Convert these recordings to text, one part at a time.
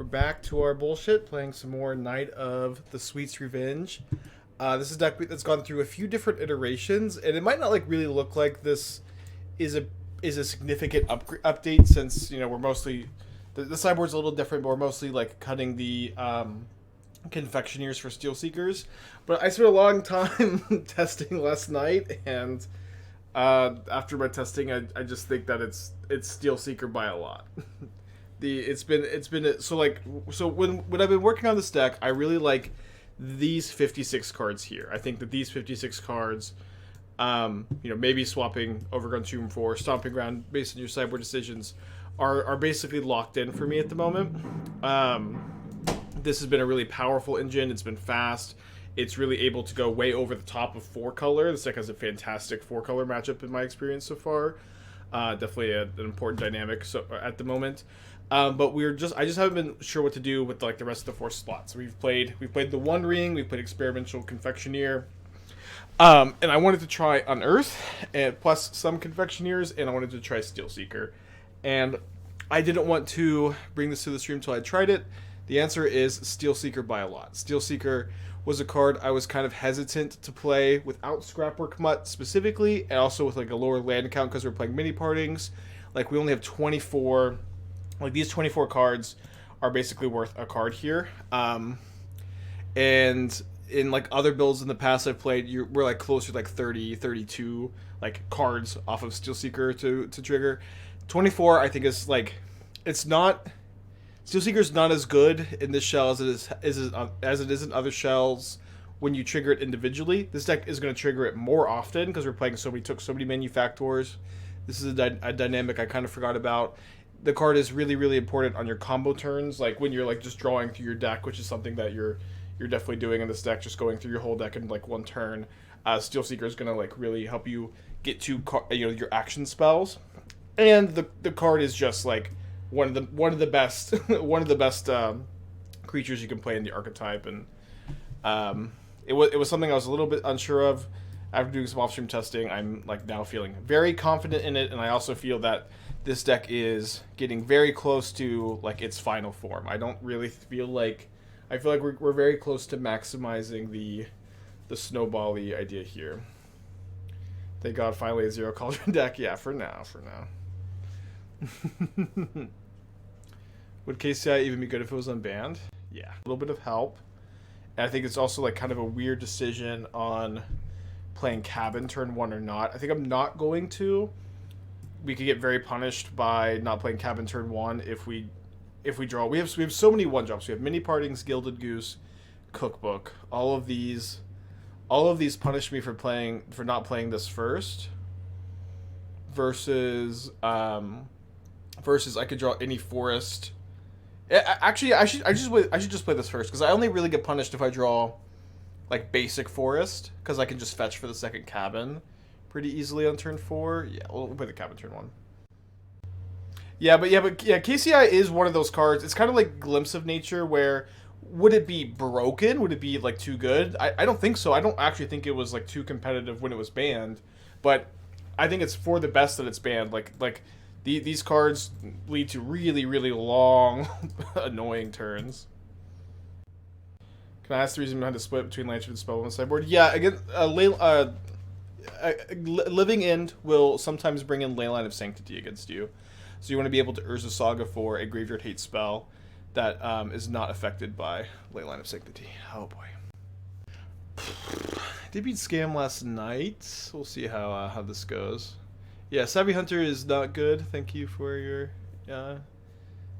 back to our bullshit, playing some more Night of the Sweet's Revenge. This is a deck that's gone through a few different iterations, and it might not like really look like this is a significant update, since we're mostly the sideboard's a little different, but we're mostly like cutting the confectioneers for Steelseekers. But I spent a long time testing last night, and after my testing, I just think that it's Steelseeker by a lot. It's been so when I've been working on this deck, I really like these 56 cards here. I think that these 56 cards, maybe swapping Overgrown Tomb for Stomping Ground based on your sideboard decisions, are basically locked in for me at the moment. This has been a really powerful engine. It's been fast. It's really able to go way over the top of 4-color. This deck has a fantastic 4-color matchup in my experience so far. Definitely an important dynamic at the moment. But I just haven't been sure what to do with like the rest of the 4 slots. We've played the One Ring, we've played Experimental Confectioneer, and I wanted to try Unearth, and plus some Confectioneers, and I wanted to try Steelseeker. And I didn't want to bring this to the stream until I tried it. The answer is Steelseeker by a lot. Steelseeker was a card I was kind of hesitant to play without Scrapwork Mutt specifically, and also with like a lower land count because we're playing mini partings. Like we only have 24. Like these 24 cards are basically worth a card here. And in like other builds in the past I've played, we're like closer to like 30, 32 like cards off of Steelseeker to trigger. 24 I think is like, it's not, Steelseeker's not as good in this shell as it is in other shells when you trigger it individually. This deck is going to trigger it more often because we're playing so many manufactors. This is a dynamic I kind of forgot about. The card is really, really important on your combo turns, like when you're like just drawing through your deck, which is something that you're definitely doing in this deck, just going through your whole deck in like one turn. Steelseeker is gonna like really help you get to your action spells, and the card is just like one of the best creatures you can play in the archetype, and it was something I was a little bit unsure of. After doing some off-stream testing, I'm like now feeling very confident in it, and I also feel that this deck is getting very close to like its final form. I don't really feel like, I feel like we're very close to maximizing the Snowball-y idea here. Thank God, finally a 0 Cauldron deck. Yeah, for now. Would KCI even be good if it was unbanned? Yeah, a little bit of help. And I think it's also like kind of a weird decision on playing Cabin turn 1 or not. I think I'm not going to. We could get very punished by not playing Cabin turn 1 if we draw. We have so many 1-drops. We have Mini Partings, Gilded Goose, Cookbook. All of these punish me for not playing this first. Versus I could draw any forest. Actually, I should just play this first, because I only really get punished if I draw like basic forest, because I can just fetch for the second Cabin pretty easily on turn 4. Yeah, we'll play the Cabin turn 1. Yeah, KCI is one of those cards. It's kind of like Glimpse of Nature, where would it be broken? Would it be like too good? I don't think so. I don't actually think it was like too competitive when it was banned, but I think it's for the best that it's banned. Like these cards lead to really, really long, annoying turns. Can I ask the reason behind the split between Lantern and Spellbomb on the sideboard? Yeah, again, Living End will sometimes bring in Leyline of Sanctity against you. So you want to be able to Urza Saga for a Graveyard Hate spell that is not affected by Leyline of Sanctity. Oh boy. Did beat Scam last night. We'll see how this goes. Yeah, Savvy Hunter is not good. Thank you for your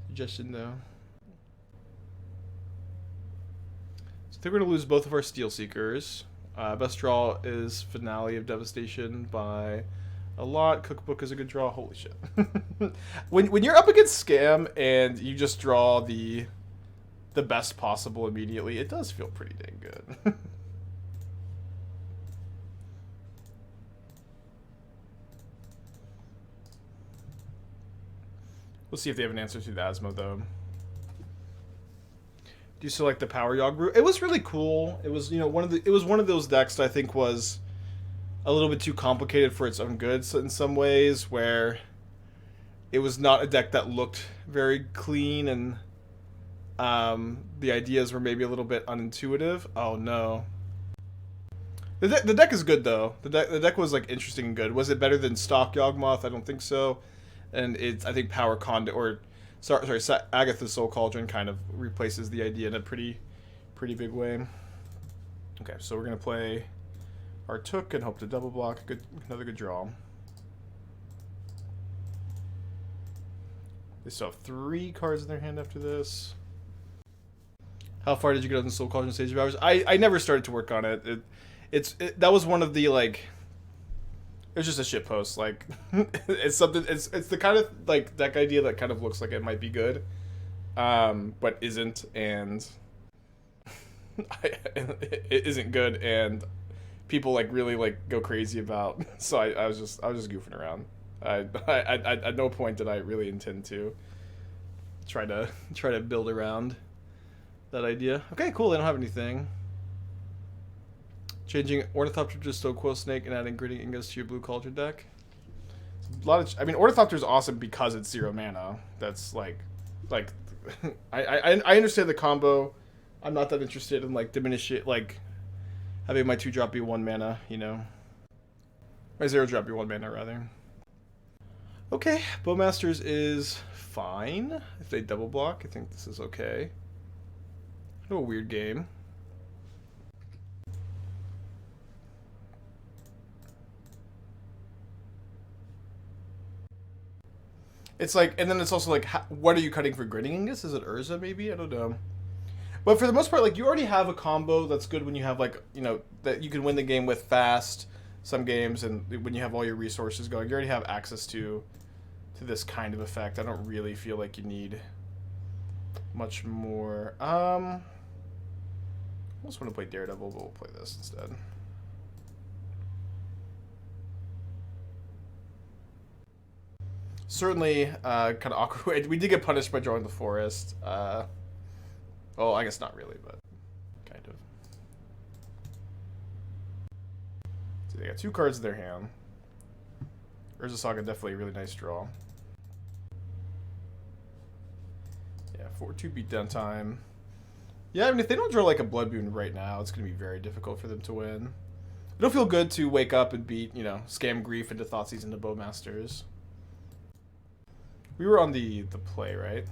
suggestion, though. So I think we're going to lose both of our Steelseekers. Best draw is Finale of Devastation by a lot. Cookbook is a good draw. Holy shit. when you're up against Scam and you just draw the best possible immediately, it does feel pretty dang good. We'll see if they have an answer to the Asmo, though. Do you still like the Power Yogg route? It was really cool. It was, one of those decks that I think was a little bit too complicated for its own good in some ways, where it was not a deck that looked very clean, and The ideas were maybe a little bit unintuitive. Oh no. The deck is good though. The deck was like interesting and good. Was it better than Stock Yawgmoth? I don't think so. And it's, I think Power Conduit, or sorry, Agatha's Soul Cauldron kind of replaces the idea in a pretty big way. Okay, so we're gonna play our Took and hope to double block. Another good draw. They still have 3 cards in their hand after this. How far did you get on the Soul Cauldron Stage of Hours? I never started to work on it. That was one of the, like, it was just a shit post. Like, it's something. It's the kind of like deck idea that kind of looks like it might be good, but isn't, and it isn't good, and people like really like go crazy about. So I was just goofing around. I at no point did I really intend to try to build around that idea. Okay, cool. They don't have anything. Changing Ornithopter to Stonequill Snake and adding Gritting Ingots to your Blue Cauldron deck. A lot of, I mean, Ornithopter is awesome because it's 0 mana. That's like, I understand the combo. I'm not that interested in like diminish it, like having my 2-drop be 1 mana, you know. My 0-drop be 1 mana rather. Okay, Bowmasters is fine. If they double block, I think this is okay. No weird game. It's like, and then it's also like, what are you cutting for Gritting Ingots? Is it Urza maybe? I don't know. But for the most part, like, you already have a combo that's good when you have, like, you know, that you can win the game with fast some games, and when you have all your resources going, you already have access to this kind of effect. I don't really feel like you need much more. I almost want to play Daredevil, but we'll play this instead. Certainly, kind of awkward. We did get punished by drawing the forest. Well, I guess not really, but kind of. So they got 2 cards in their hand. Urza Saga, definitely a really nice draw. Yeah, 4-2 beatdown time. Yeah, I mean, if they don't draw like a Blood Boon right now, it's going to be very difficult for them to win. It'll feel good to wake up and beat, you know, Scam Grief into Thoughtseize into Bowmasters. We were on the play, right?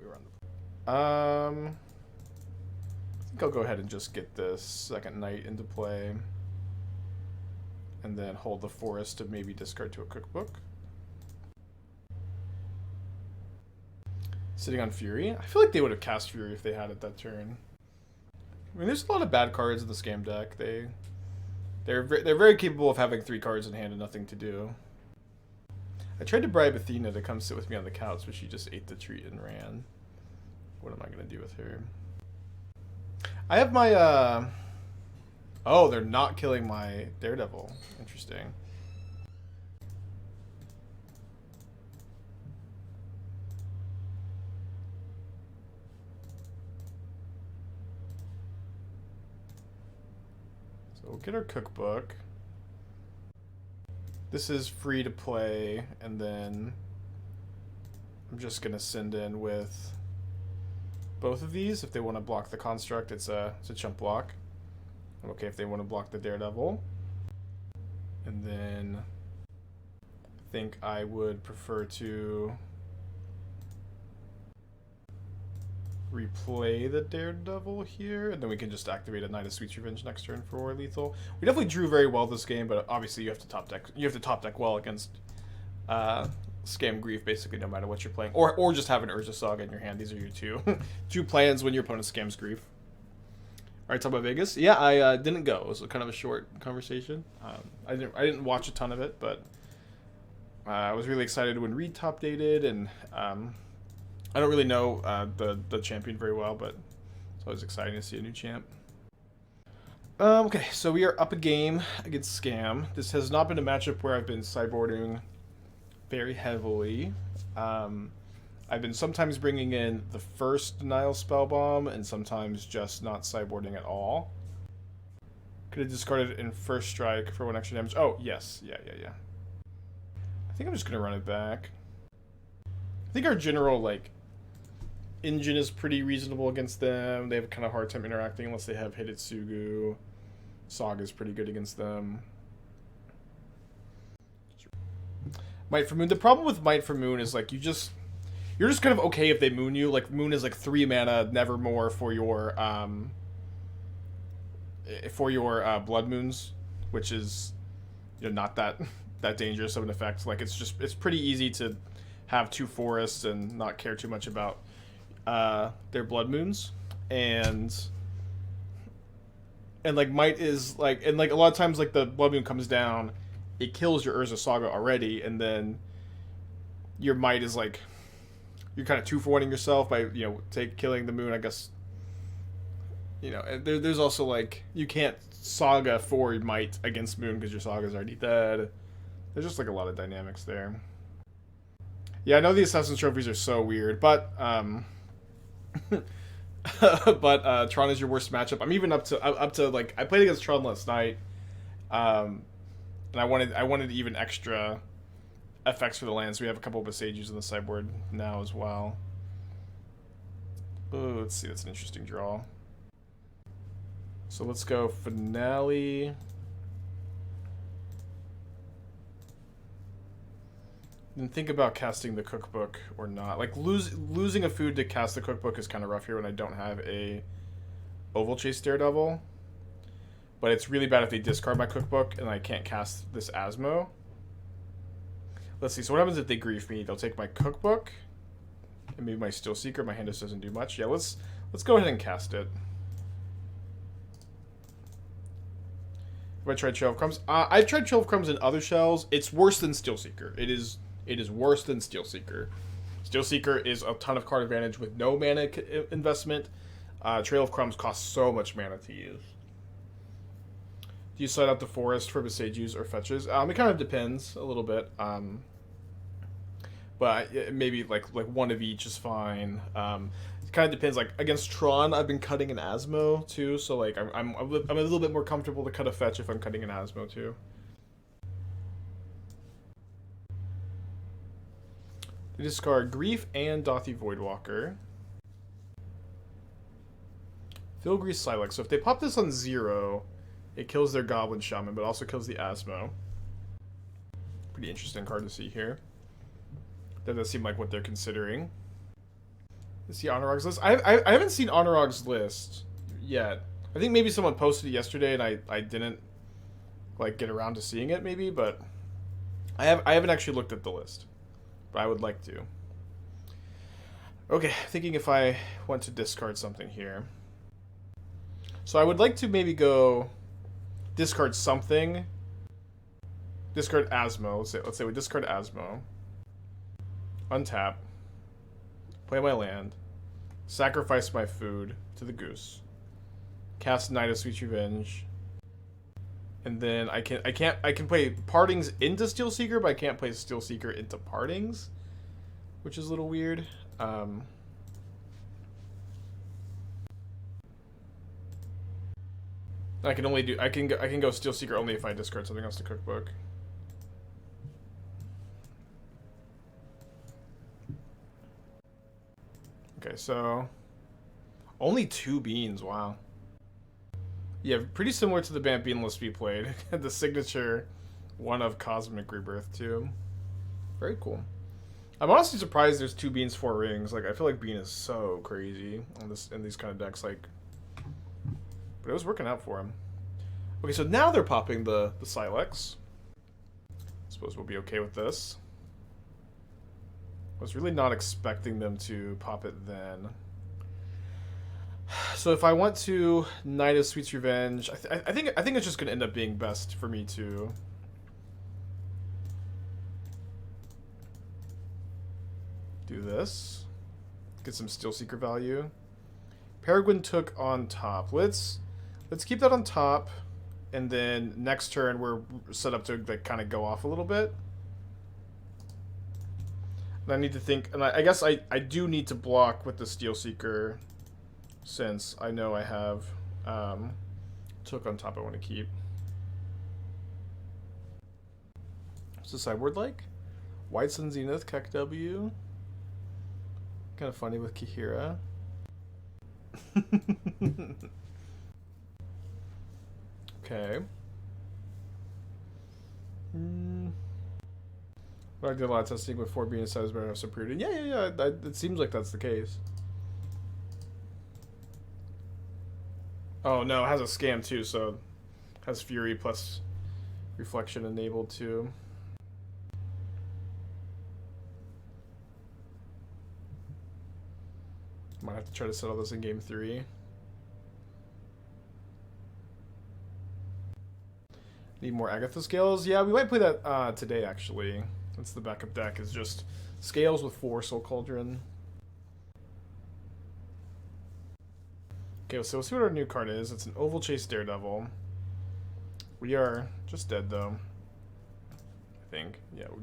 We were on the I think I'll go ahead and just get this second Knight into play. And then hold the forest to maybe discard to a cookbook. Sitting on Fury. I feel like they would have cast Fury if they had it that turn. I mean, there's a lot of bad cards in the Scam deck. They're very capable of having 3 cards in hand and nothing to do. I tried to bribe Athena to come sit with me on the couch, but she just ate the treat and ran. What am I going to do with her? I have my, oh, they're not killing my Daredevil. Interesting. So we'll get our cookbook. This is free to play, and then I'm just going to send in with both of these. If they want to block the construct, it's a chump block. I'm okay if they want to block the Daredevil. And then I think I would prefer to replay the Daredevil here, and then we can just activate a Knight of Sweet's Revenge next turn for lethal. We definitely drew very well this game, but obviously you have to top deck. You have to top deck well against Scam Grief, basically, no matter what you're playing, or just have an Urza Saga in your hand. These are your two plans when your opponent scams Grief. All right, talk about Vegas. Yeah, I didn't go. It was kind of a short conversation. I didn't watch a ton of it, but I was really excited when Reed top dated, and I don't really know the champion very well, but it's always exciting to see a new champ. Okay, so we are up a game against Scam. This has not been a matchup where I've been sideboarding very heavily. I've been sometimes bringing in the first Nihil Spellbomb and sometimes just not sideboarding at all. Could have discarded in first strike for 1 extra damage. Oh, yes. Yeah. I think I'm just going to run it back. I think our general, like, Engine is pretty reasonable against them. They have a kind of hard time interacting unless they have Hidetsugu. Saga is pretty good against them. Might for Moon. The problem with Might for Moon is like you're just kind of okay if they moon you. Like Moon is like 3 mana, Nevermore for your Blood Moons, which is not that dangerous of an effect. Like it's pretty easy to have 2 forests and not care too much about their Blood Moons, and like Might is like, and like a lot of times like the Blood Moon comes down, it kills your Urza Saga already, and then your Might is like you're kind of 2-for-1ing yourself by killing the Moon, I guess. There's also like you can't Saga for Might against Moon because your Saga's already dead. There's just like a lot of dynamics there. Yeah, I know the Assassin's Trophies are so weird, but but Tron is your worst matchup. I'm even up to like I played against Tron last night, and I wanted even extra effects for the lands. We have a couple of Boseijus in the sideboard now as well. Oh, let's see. That's an interesting draw. So let's go Finale. Then think about casting the cookbook or not. Like losing a food to cast the cookbook is kind of rough here when I don't have a Ovalchase Daredevil. But it's really bad if they discard my cookbook and I can't cast this Asmo. Let's see. So what happens if they grief me? They'll take my cookbook and maybe my Steelseeker. My hand just doesn't do much. Yeah, let's go ahead and cast it. Have I tried Trail of Crumbs? I've tried Trail of Crumbs in other shells. It's worse than Steelseeker. It is worse than Steelseeker. Steelseeker is a ton of card advantage with no mana investment. Trail of Crumbs costs so much mana to use. Do you side out the forest for Boseijus or fetches? It kind of depends a little bit. But maybe like one of each is fine. It kind of depends. Like against Tron, I've been cutting an Asmo too, so like I'm a little bit more comfortable to cut a fetch if I'm cutting an Asmo too. They discard Grief and Dothy Voidwalker. Filgrease Silex. So if they pop this on 0, it kills their Goblin Shaman, but also kills the Asmo. Pretty interesting card to see here. That does seem like what they're considering. Let's see Honorog's list. I haven't seen Honorog's list yet. I think maybe someone posted it yesterday and I didn't like get around to seeing it maybe, but I haven't actually looked at the list. But I would like to. Okay, thinking if I want to discard something here. So I would like to maybe go discard something. Discard Asmo. Let's say we discard Asmo. Untap. Play my land. Sacrifice my food to the goose. Cast Night of Sweet Revenge. And then I can play Partings into Steelseeker, but I can't play Steelseeker into Partings, which is a little weird. I can go Steelseeker only if I discard something else to Cookbook. Okay, so only 2 beans. Wow. Yeah, pretty similar to the Bant Bean list we played. The signature one of Cosmic Rebirth too. Very cool. I'm honestly surprised there's 2 beans, 4 rings. Like I feel like Bean is so crazy on this in these kind of decks. Like, but it was working out for him. Okay, so now they're popping the Silex. Suppose we'll be okay with this. I was really not expecting them to pop it then. So if I want to Knight of Sweet's Revenge, I think it's just gonna end up being best for me to do this. Get some Steelseeker value. Peregrin Took on top. Let's keep that on top, and then next turn we're set up to like kind of go off a little bit. And I need to think, and I guess I do need to block with the Steelseeker, since I know I have Took on top I want to keep. What's the sideboard like? White Sun Zenith, Keck W. Kind of funny with Kihira. Okay. But I did a lot of testing with 4 being inside is better than superior. Yeah. It seems like that's the case. Oh no, it has a scam too, so it has Fury plus Reflection enabled too. Might have to try to settle this in game 3. Need more Agatha scales? Yeah, we might play that today actually. That's the backup deck, is just scales with 4 Soul Cauldron. Okay, so we'll see what our new card is. It's an Ovalchase Daredevil. We are just dead though. I think. Yeah, we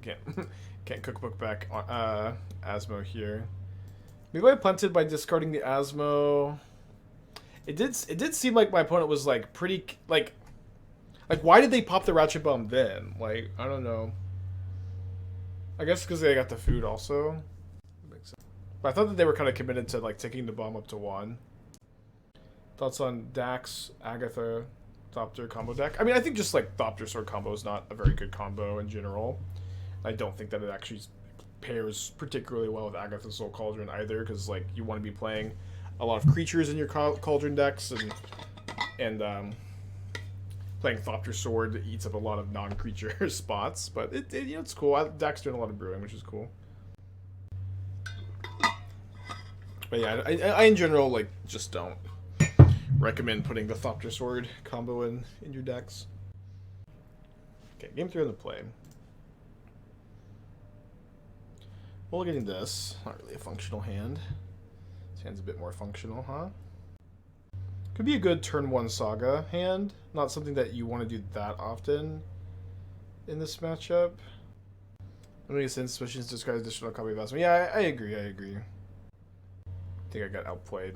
can't cookbook back Asmo here. Maybe I punted by discarding the Asmo. It did seem like my opponent was like pretty like why did they pop the Ratchet Bomb then? Like, I don't know. I guess because they got the food also. Makes sense. But I thought that they were kind of committed to like taking the bomb up to 1. Thoughts on Dax, Agatha, Thopter combo deck? I mean, I think just like Thopter Sword combo is not a very good combo in general. I don't think that it actually pairs particularly well with Agatha Soul Cauldron either, because like you want to be playing a lot of creatures in your Cauldron decks, and playing Thopter Sword eats up a lot of non-creature spots. But it's cool. Dax doing a lot of brewing, which is cool. But yeah, I in general like just don't recommend putting the Thopter Sword combo in your decks. Okay, game 3 on the play. Well, getting this. Not really a functional hand. This hand's a bit more functional, huh? Could be a good turn 1 Saga hand. Not something that you want to do that often in this matchup. Let me get suspicions to discard additional copy of Asmo. Yeah, I agree. I think I got outplayed.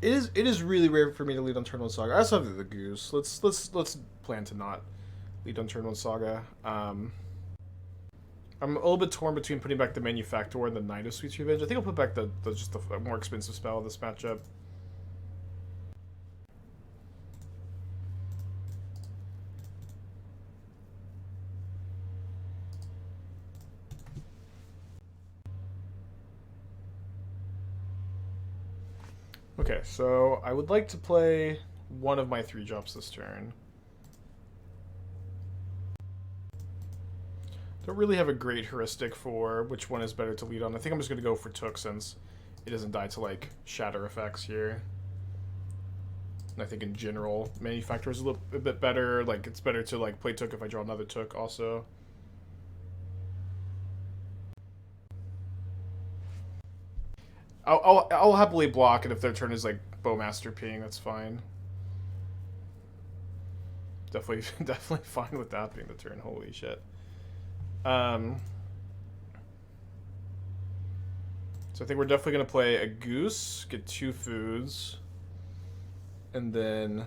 It is really rare for me to lead on turn 1 Saga. I also have the Goose. Let's plan to not lead on turn 1 Saga. I'm a little bit torn between putting back the Manufactor and the Knight of Sweet Revenge. I think I'll put back the more expensive spell of this matchup. Okay, so I would like to play one of my 3 drops this turn. Don't really have a great heuristic for which one is better to lead on. I think I'm just going to go for Took since it doesn't die to like shatter effects here. And I think in general, Manufactor is a bit better. Like it's better to like play Took if I draw another Took also. I'll happily block it if their turn is like Bowmaster Ping. That's fine. Definitely fine with that being the turn. Holy shit. So I think we're definitely going to play a Goose, get 2 foods, and then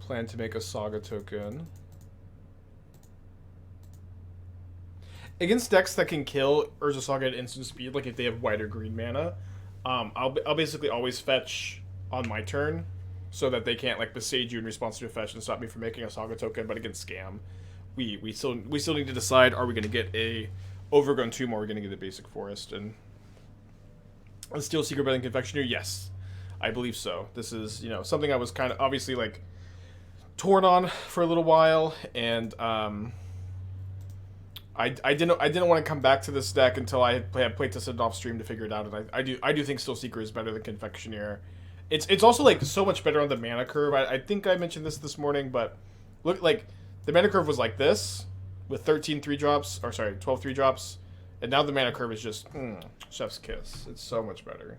plan to make a Saga token. Against decks that can kill Urza Saga at instant speed, like if they have white or green mana, I'll basically always fetch on my turn, so that they can't like Boseiju in response to a fetch and stop me from making a Saga token. But against Scam, we still need to decide: are we going to get a Overgrown Tomb or are we going to get a basic Forest? And a Steelseeker better than Confectioner? Yes, I believe so. This is something I was kind of obviously like torn on for a little while, and I didn't want to come back to this deck until I had played tested off stream to figure it out, and I do think Steelseeker is better than Confectioner. It's also like so much better on the mana curve. I think I mentioned this morning, but look, like the mana curve was like this with 13 3-drops, or sorry, 12 3-drops, and now the mana curve is just chef's kiss. It's so much better.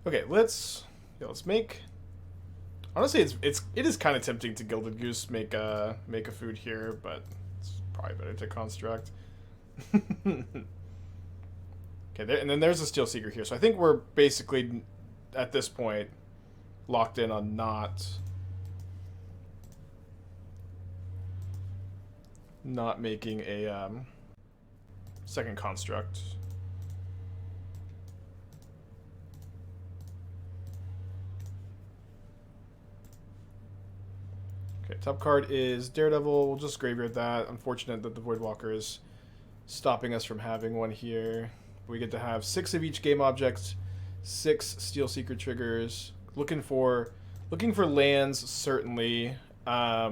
Okay, let's make. Honestly, it is kind of tempting to Gilded Goose make a food here, but it's probably better to construct. Okay, and then there's a Steelseeker here, so I think we're basically at this point locked in on not not making a second construct. Okay, top card is Daredevil. We'll just graveyard that. Unfortunate that the Voidwalker is stopping us from having one here. We get to have 6 of each game object, 6 Steelseeker triggers. Looking for lands, certainly. Yeah,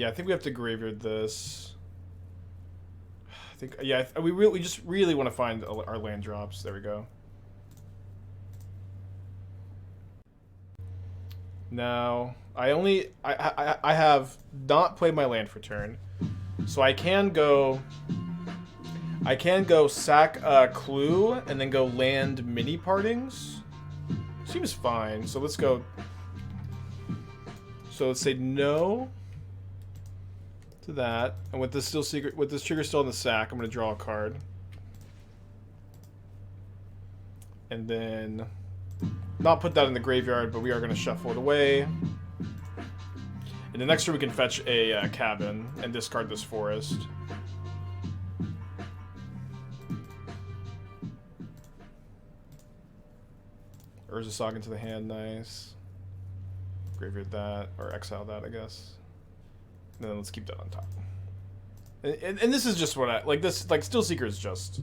I think we have to graveyard this. I think, yeah, we just really want to find our land drops. There we go. Now, I have not played my land for turn, so I can go sack a clue and then go land mini partings. Seems fine. So let's go. So let's say no to that, and with this trigger still in the sack, I'm gonna draw a card, and then not put that in the graveyard, but we are gonna shuffle it away. And the next turn we can fetch a cabin and discard this forest. Urza Saga into the hand, nice. Graveyard that, or exile that, I guess. And then let's keep that on top. And this is just what I like. This like Steelseeker is just,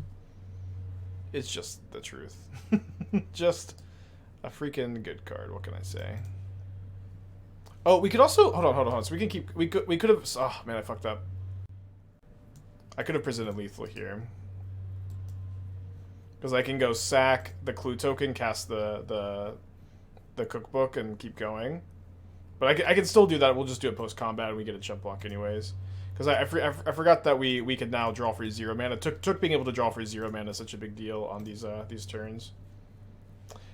it's just the truth. Just a freaking good card. What can I say? Oh, we could also hold on. So we can keep. We could have. Oh man, I fucked up. I could have presented lethal here. Because I can go sack the clue token, cast the cookbook, and keep going. But I can still do that. We'll just do it post combat, and we get a chump block anyways. Because I forgot that we could now draw for 0 mana. Took being able to draw for 0 mana is such a big deal on these turns.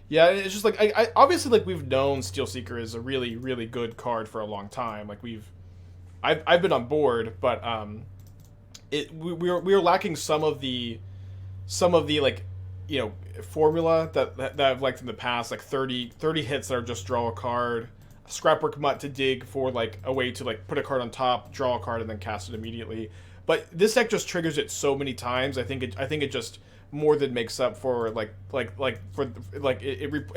Yeah, it's just like I obviously like we've known Steelseeker is a really really good card for a long time. Like I've been on board, but we were lacking some of the like, you know, formula that I've liked in the past, like 30 hits that are just draw a card, Scrapwork Mutt to dig for like a way to like put a card on top, draw a card, and then cast it immediately. But this deck just triggers it so many times. I think it just more than makes up for it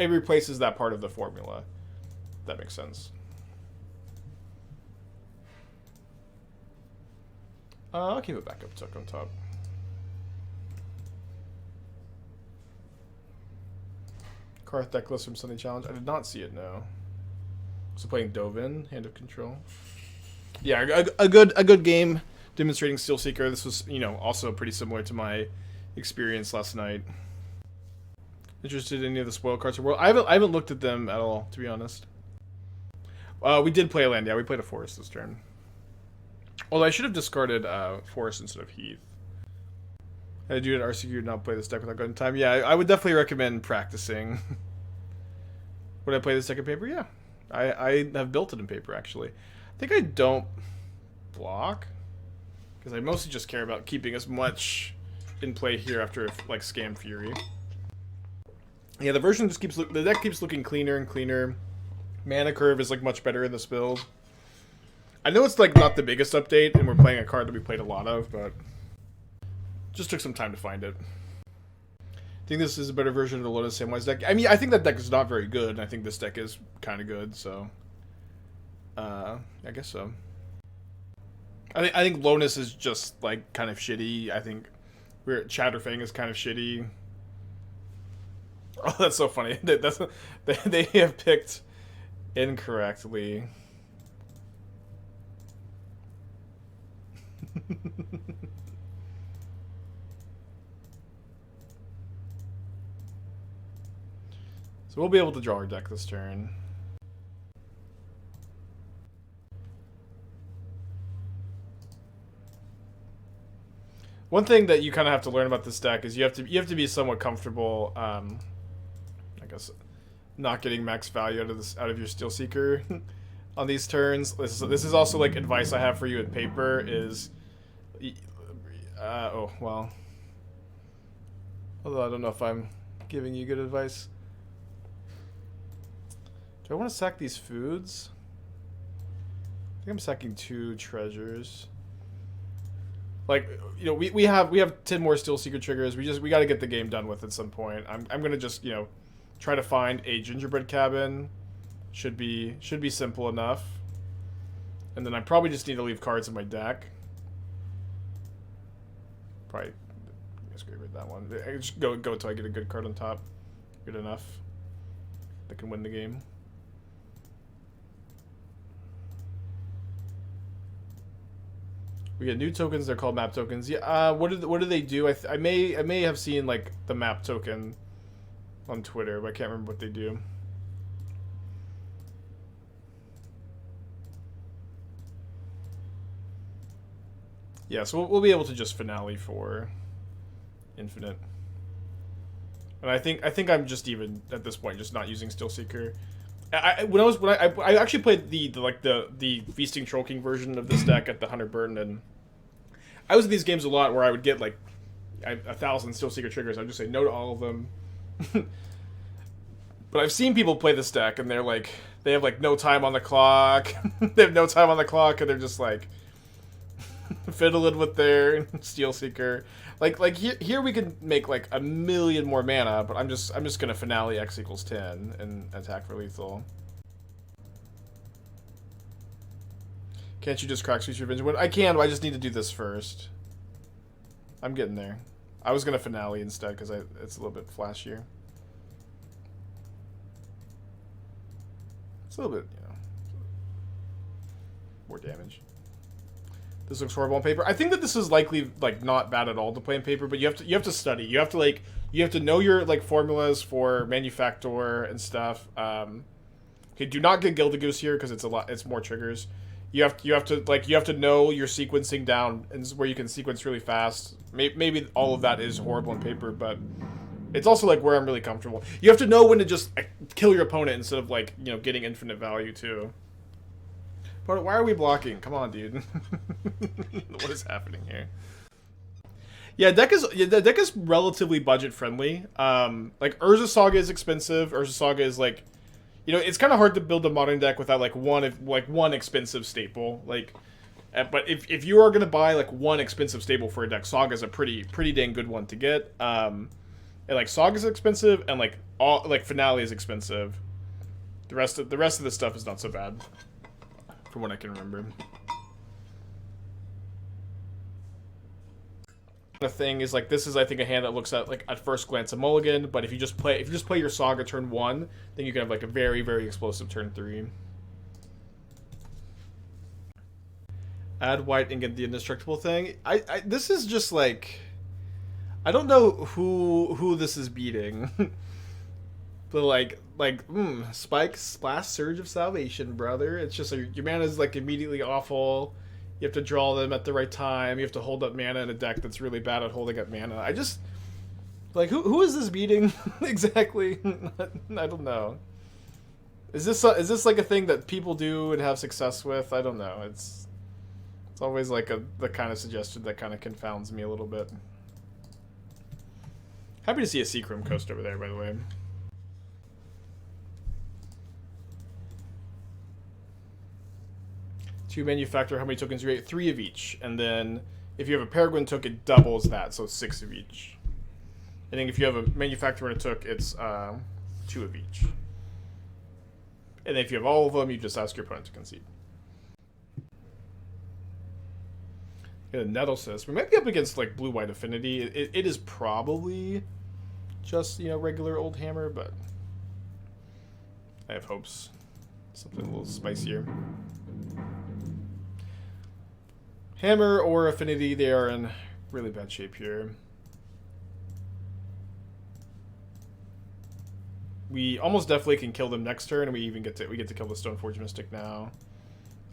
replaces that part of the formula. If that makes sense. I'll keep it back up Took on top. Karth Decklist from Sunday Challenge. I did not see it, no. So playing Dovin, Hand of Control. Yeah, a good game demonstrating Steelseeker. This was, you know, also pretty similar to my experience last night. Interested in any of the spoil cards in the world? I haven't looked at them at all, to be honest. We did play a land, yeah, we played a forest this turn. Although I should have discarded forest instead of heath. I do an RCQ to not play this deck without going time. Yeah, I would definitely recommend practicing. Would I play this deck in paper? Yeah. I have built it in paper, actually. I think I don't block, because I mostly just care about keeping as much in play here after, like, Scam Fury. Yeah, the deck keeps looking cleaner and cleaner. Mana curve is, like, much better in this build. I know it's, like, not the biggest update, and we're playing a card that we played a lot of, but just took some time to find it. I think this is a better version of the Lotus Samwise deck. I mean, I think that deck is not very good, and I think this deck is kind of good, so I guess so. I think Lotus is just, like, kind of shitty. I think Chatterfang is kind of shitty. Oh, that's so funny. They have picked incorrectly. So we'll be able to draw our deck this turn. One thing that you kind of have to learn about this deck is you have to be somewhat comfortable, I guess, not getting max value out of your Steelseeker on these turns. This is also like advice I have for you in paper is, oh well. Although I don't know if I'm giving you good advice. Do I want to sack these foods? think I'm sacking 2 treasures. Like, you know, we have 10 more Steelseeker triggers. We got to get the game done with at some point. I'm gonna just, you know, try to find a Gingerbread Cabin. Should be simple enough. And then I probably just need to leave cards in my deck. Probably just get rid of that one. I just go until I get a good card on top. Good enough. That can win the game. We get new tokens. They're called map tokens. Yeah. What do they do? I may have seen like the map token on Twitter, but I can't remember what they do. Yeah, so we'll be able to just finale for infinite. And I think I'm just even at this point just not using Steelseeker. I actually played the Feasting Troll King version of this deck at the 100 Burn, and I was in these games a lot where I would get like 1,000 Steelseeker triggers. I'd just say no to all of them. But I've seen people play this deck and they're like, they have like no time on the clock. They have no time on the clock and they're just like fiddling with their Steelseeker. Like here we can make like 1 million more mana, but I'm just gonna finale X equals 10 and attack for lethal. Can't you just crack Sweet's Revenge? I can, but I just need to do this first. I'm getting there. I was gonna finale instead because it's a little bit flashier. It's a little bit, you know, more damage. This looks horrible on paper. I think that this is likely like not bad at all to play in paper, but you have to study. You have to know your like formulas for Manufactor and stuff. Okay, do not get Gilded Goose here because it's more triggers. You have to know your sequencing down and where you can sequence really fast. Maybe all of that is horrible on paper, but it's also like where I'm really comfortable. You have to know when to just kill your opponent instead of like, you know, getting infinite value too. But why are we blocking? Come on, dude. What is happening here? Yeah, the deck is relatively budget friendly. Like Urza Saga is expensive. Urza Saga is like, you know, it's kind of hard to build a modern deck without like one expensive staple. Like, but if you are gonna buy like one expensive staple for a deck, Saga is a pretty dang good one to get. And like Saga's expensive, and like Finale is expensive. The rest of the stuff is not so bad, from what I can remember. The thing is, like, this is I think a hand that looks at first glance a mulligan, but if you just play your Saga turn 1, then you can have like a very explosive turn 3. Add white and get the indestructible thing. This is just like, I don't know who this is beating. But Spike, Splash, Surge of Salvation, brother. It's just like your mana is like immediately awful. You have to draw them at the right time. You have to hold up mana in a deck that's really bad at holding up mana. I just like who is this beating exactly? I don't know. Is this like a thing that people do and have success with? I don't know. It's always like the kind of suggestion that kind of confounds me a little bit. Happy to see a Seachrome Coast over there, by the way. To Manufactor, how many tokens you get? 3 of each. And then if you have a Peregrin Took, it doubles that, so 6 of each. And then if you have a Manufactor and a Took, it's 2 of each. And then if you have all of them, you just ask your opponent to concede. Get a Nettlesis. We might be up against like blue-white affinity. It is probably just, you know, regular old hammer, but I have hopes. Something a little spicier. Hammer or affinity, they are in really bad shape here. We almost definitely can kill them next turn, and we get to kill the Stoneforge Mystic now.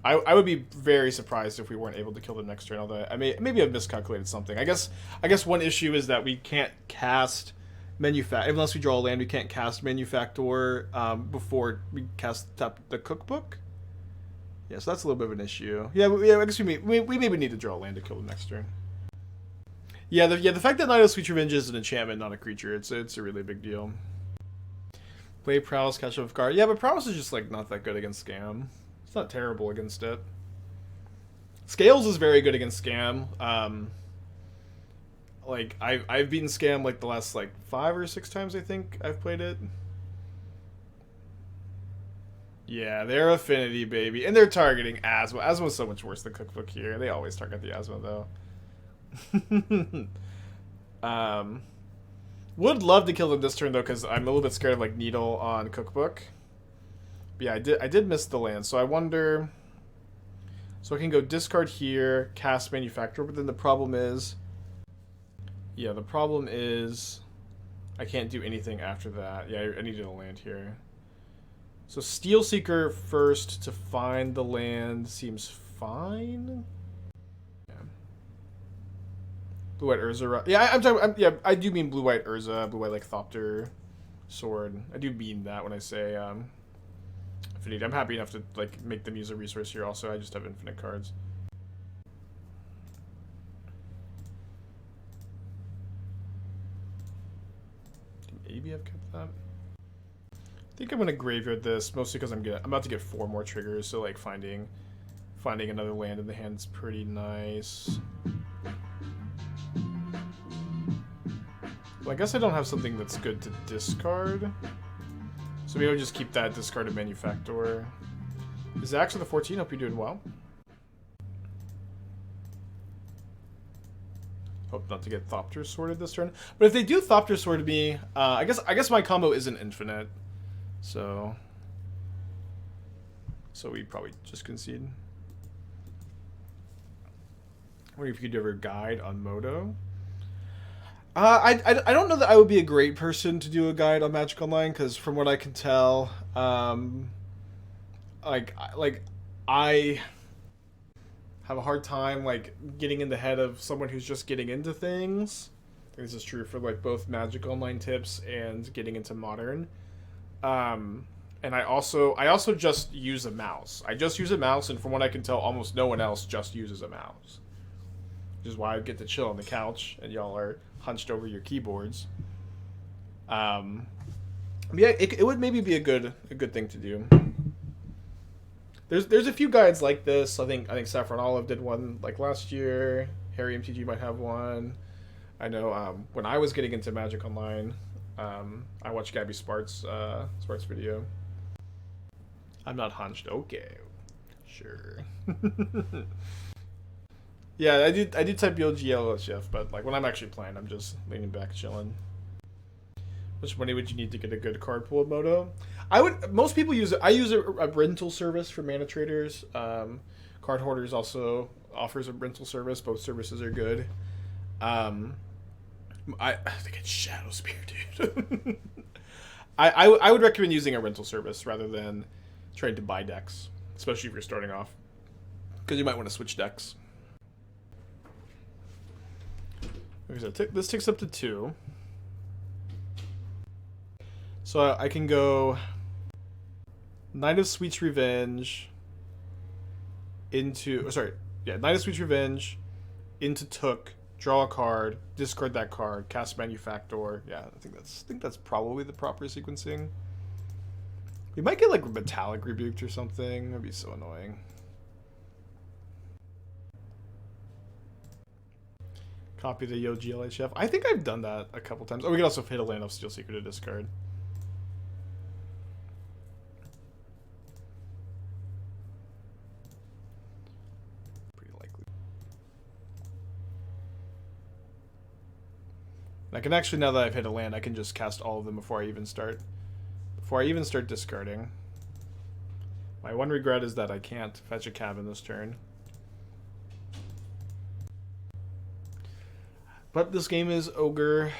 I would be very surprised if we weren't able to kill them next turn. Although maybe I've miscalculated something. I guess one issue is that we can't cast Manufactor unless we draw a land. We can't cast Manufactor before we cast the Cookbook. Yeah, so that's a little bit of an issue. Yeah, I guess we maybe need to draw a land to kill them next turn. Yeah, the fact that Nihil Sweet's Revenge is an enchantment, not a creature, it's a really big deal. Play Prowess, catch up with guard. Yeah, but Prowess is just like not that good against Scam. It's not terrible against it. Scales is very good against Scam. Like I've beaten Scam like the last like 5 or 6 times I think I've played it. Yeah, they're Affinity, baby, and they're targeting Asmo. Asmo's so much worse than Cookbook here. They always target the Asmo though. Would love to kill them this turn though, because I'm a little bit scared of like Needle on Cookbook. But yeah, I did miss the land, so I wonder. So I can go discard here, cast Manufactor, but then the problem is. Yeah, the problem is I can't do anything after that. Yeah, I needed a land here. So Steelseeker first to find the land seems fine. Yeah. Blue-white Urza. Yeah, I'm talking. Yeah, I do mean blue-white Urza, blue-white like Thopter sword. I do mean that when I say Affinity. I'm happy enough to like make them use a resource here. Also, I just have infinite cards. Maybe I've kept that. I think I'm gonna graveyard this mostly because I'm about to get 4 more triggers, so like finding another land in the hand is pretty nice. Well, I guess I don't have something that's good to discard, so maybe I'll just keep that discarded Manufactor. Is actually the 14? Hope you're doing well. Hope not to get Thopter sorted this turn. But if they do Thopter sword me, I guess my combo isn't infinite. So we probably just concede. I wonder if you could ever guide on Moto. I don't know that I would be a great person to do a guide on Magic Online, because from what I can tell, like I have a hard time like getting in the head of someone who's just getting into things. I think this is true for like both Magic Online tips and getting into Modern. And I also just use a mouse. I just use a mouse, and from what I can tell, almost no one else just uses a mouse. Which is why I get to chill on the couch and y'all are hunched over your keyboards. Yeah, it would maybe be a good thing to do. There's a few guides like this. I think Saffron Olive did one like last year. Harry MTG might have one. I know when I was getting into Magic Online, I watched Gabby Spart's video. I'm not hunched. Okay, sure. Yeah, I do type YOGLHF, but like when I'm actually playing, I'm just leaning back, chilling. How much money would you need to get a good card pool of Moto? Most people use it. I use a rental service for Mana Traders. Card Hoarders also offers a rental service. Both services are good. I think it's Shadow Spear, dude. I would recommend using a rental service rather than trying to buy decks, especially if you're starting off, because you might want to switch decks. Okay, so this takes up to 2. So I can go Knight of Sweet's Revenge into... Knight of Sweet's Revenge into Took, draw a card, discard that card, cast Manufactor. Yeah, I think that's probably the proper sequencing. We might get like Metallic Rebuked or something. That'd be so annoying. Copy the YOGLHF. I think I've done that a couple times. Oh, we could also hit a land of Steelseeker to discard. Pretty likely. I can actually, now that I've hit a land, I can just cast all of them before I even start discarding. My one regret is that I can't fetch a cabin this turn. But this game is Ogre.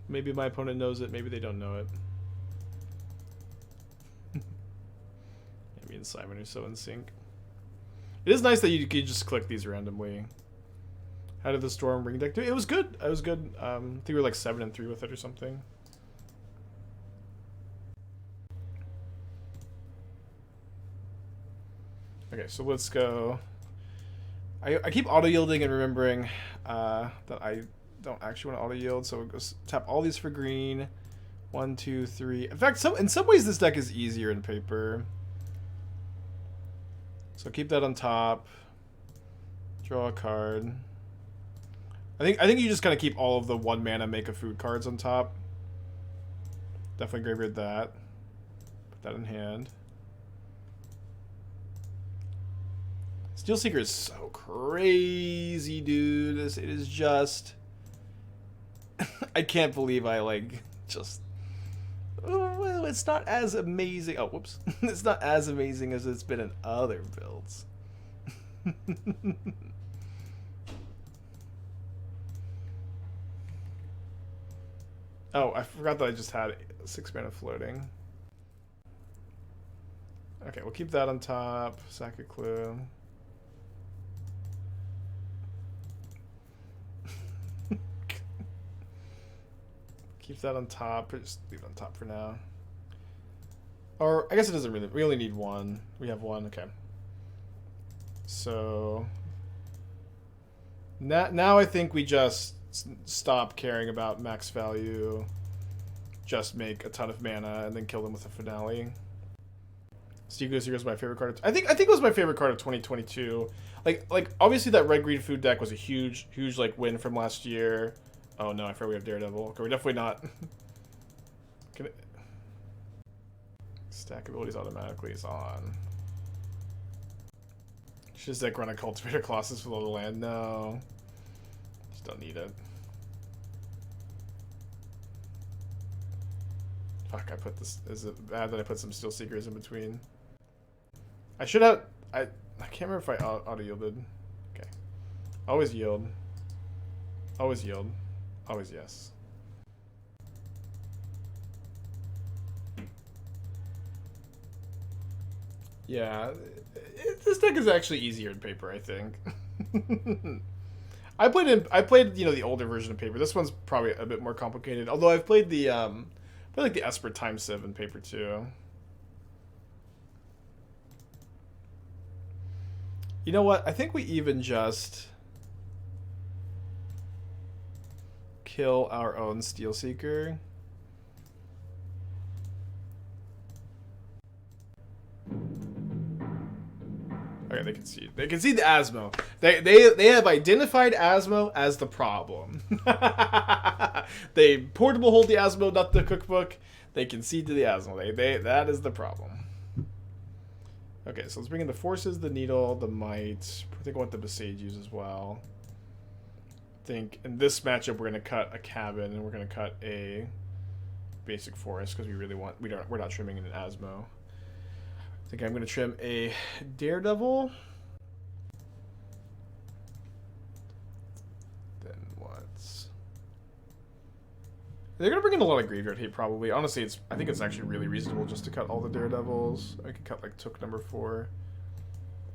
Maybe my opponent knows it, maybe they don't know it. Me and Simon are so in sync. It is nice that you can just click these randomly. How did the Storm Ring deck do? It was good. It was good. I think we were like 7-3 with it or something. Okay, so let's go. I keep auto-yielding and remembering that I don't actually want to auto-yield, so we'll go tap all these for green. 1, 2, 3. In fact, in some ways this deck is easier in paper. So keep that on top. Draw a card. I think you just gotta keep all of the 1 mana make a food cards on top. Definitely graveyard that. Put that in hand. Steelseeker is so crazy, dude. It is just... I can't believe I, like, just... Well, it's not as amazing... Oh, whoops. It's not as amazing as it's been in other builds. Oh, I forgot that I just had 6 mana floating. Okay, we'll keep that on top. Sack a clue. Keep that on top. Just leave it on top for now. Or, I guess it doesn't really... We only need 1. We have 1. Okay. So... Now I think we just stop caring about max value. Just make a ton of mana and then kill them with a finale. Steelseeker is my favorite card. I think it was my favorite card of 2022. Like obviously that red-green food deck was a huge like win from last year. Oh no, I forgot we have Daredevil. Okay, we're definitely not. Stack abilities automatically is on. Just like run a Cultivator Colossus with all the land. No, just don't need it. Fuck, I put this. Is it bad that I put some Steelseekers in between? I should have. I can't remember if I auto yielded. Okay. Always yield. Always yield. Always yes. Yeah, this deck is actually easier in paper, I think. I played you know the older version of paper. This one's probably a bit more complicated. Although I've played the like the Esper Time Civ in paper too. You know what? I think we even just kill our own Steelseeker. Okay, they can see. They can see the Asmo. They have identified Asmo as the problem. They portable hold the Asmo, not the cookbook. They concede to the Asmo. That is the problem. Okay, so let's bring in the forces, the needle, the mite. I think I want the Boseiju as well. I think in this matchup we're gonna cut a cabin and we're gonna cut a basic forest because we really want we're not trimming in an Asmo. I think I'm going to trim a Daredevil. Then what's... They're going to bring in a lot of graveyard hate, probably. Honestly, I think it's actually really reasonable just to cut all the Daredevils. I could cut, like, Took number 4.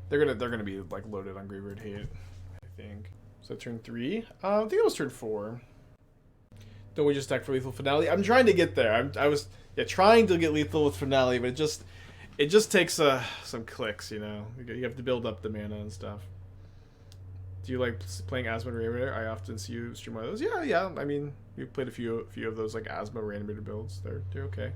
They're gonna be, like, loaded on graveyard hate, I think. So turn 3? I think it was turn 4. Don't we just deck for lethal finale? I'm trying to get there. I was trying to get lethal with finale, but it just takes some clicks, you know. You have to build up the mana and stuff. Do you like playing Asmo Reanimator? I often see you stream one of those. Yeah. I mean, we've played a few of those like Asmo Reanimator builds. They're okay.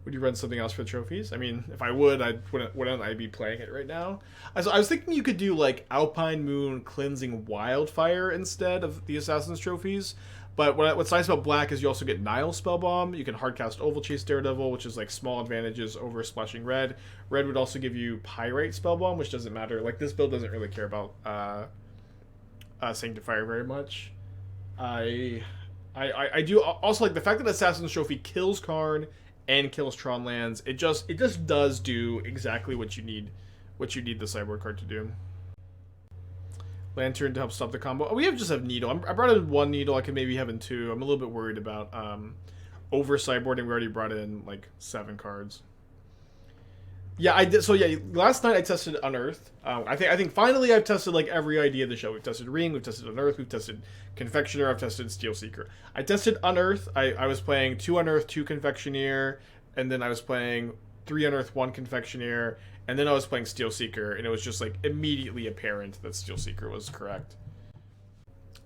Would you run something else for the trophies? I mean, if I would, wouldn't I be playing it right now? I was thinking you could do like Alpine Moon Cleansing Wildfire instead of the Assassin's trophies. But what's nice about black is you also get Nihil Spellbomb. You can hardcast Ovalchase Daredevil, which is like small advantages over splashing red. Red would also give you Pyrite Spellbomb, which doesn't matter. Like this build doesn't really care about Sanctifier very much. I do also like the fact that Assassin's Trophy kills Karn and kills Tron lands. It just does do exactly what you need the sideboard card to do. Lantern to help stop the combo. Oh, we just have Needle. I brought in 1 Needle. I could maybe have in 2. I'm a little bit worried about over sideboarding. We already brought in like 7 cards. Yeah, I did. So yeah, last night I tested Unearth. I think finally I've tested like every idea of the show. We've tested Ring. We've tested Unearth. We've tested Confectioner. I've tested Steelseeker. I tested Unearth. I was playing 2 Unearth, 2 Confectioner, and then I was playing 3 Unearth, 1 Confectioner. And then I was playing Steelseeker, and it was just, like, immediately apparent that Steelseeker was correct.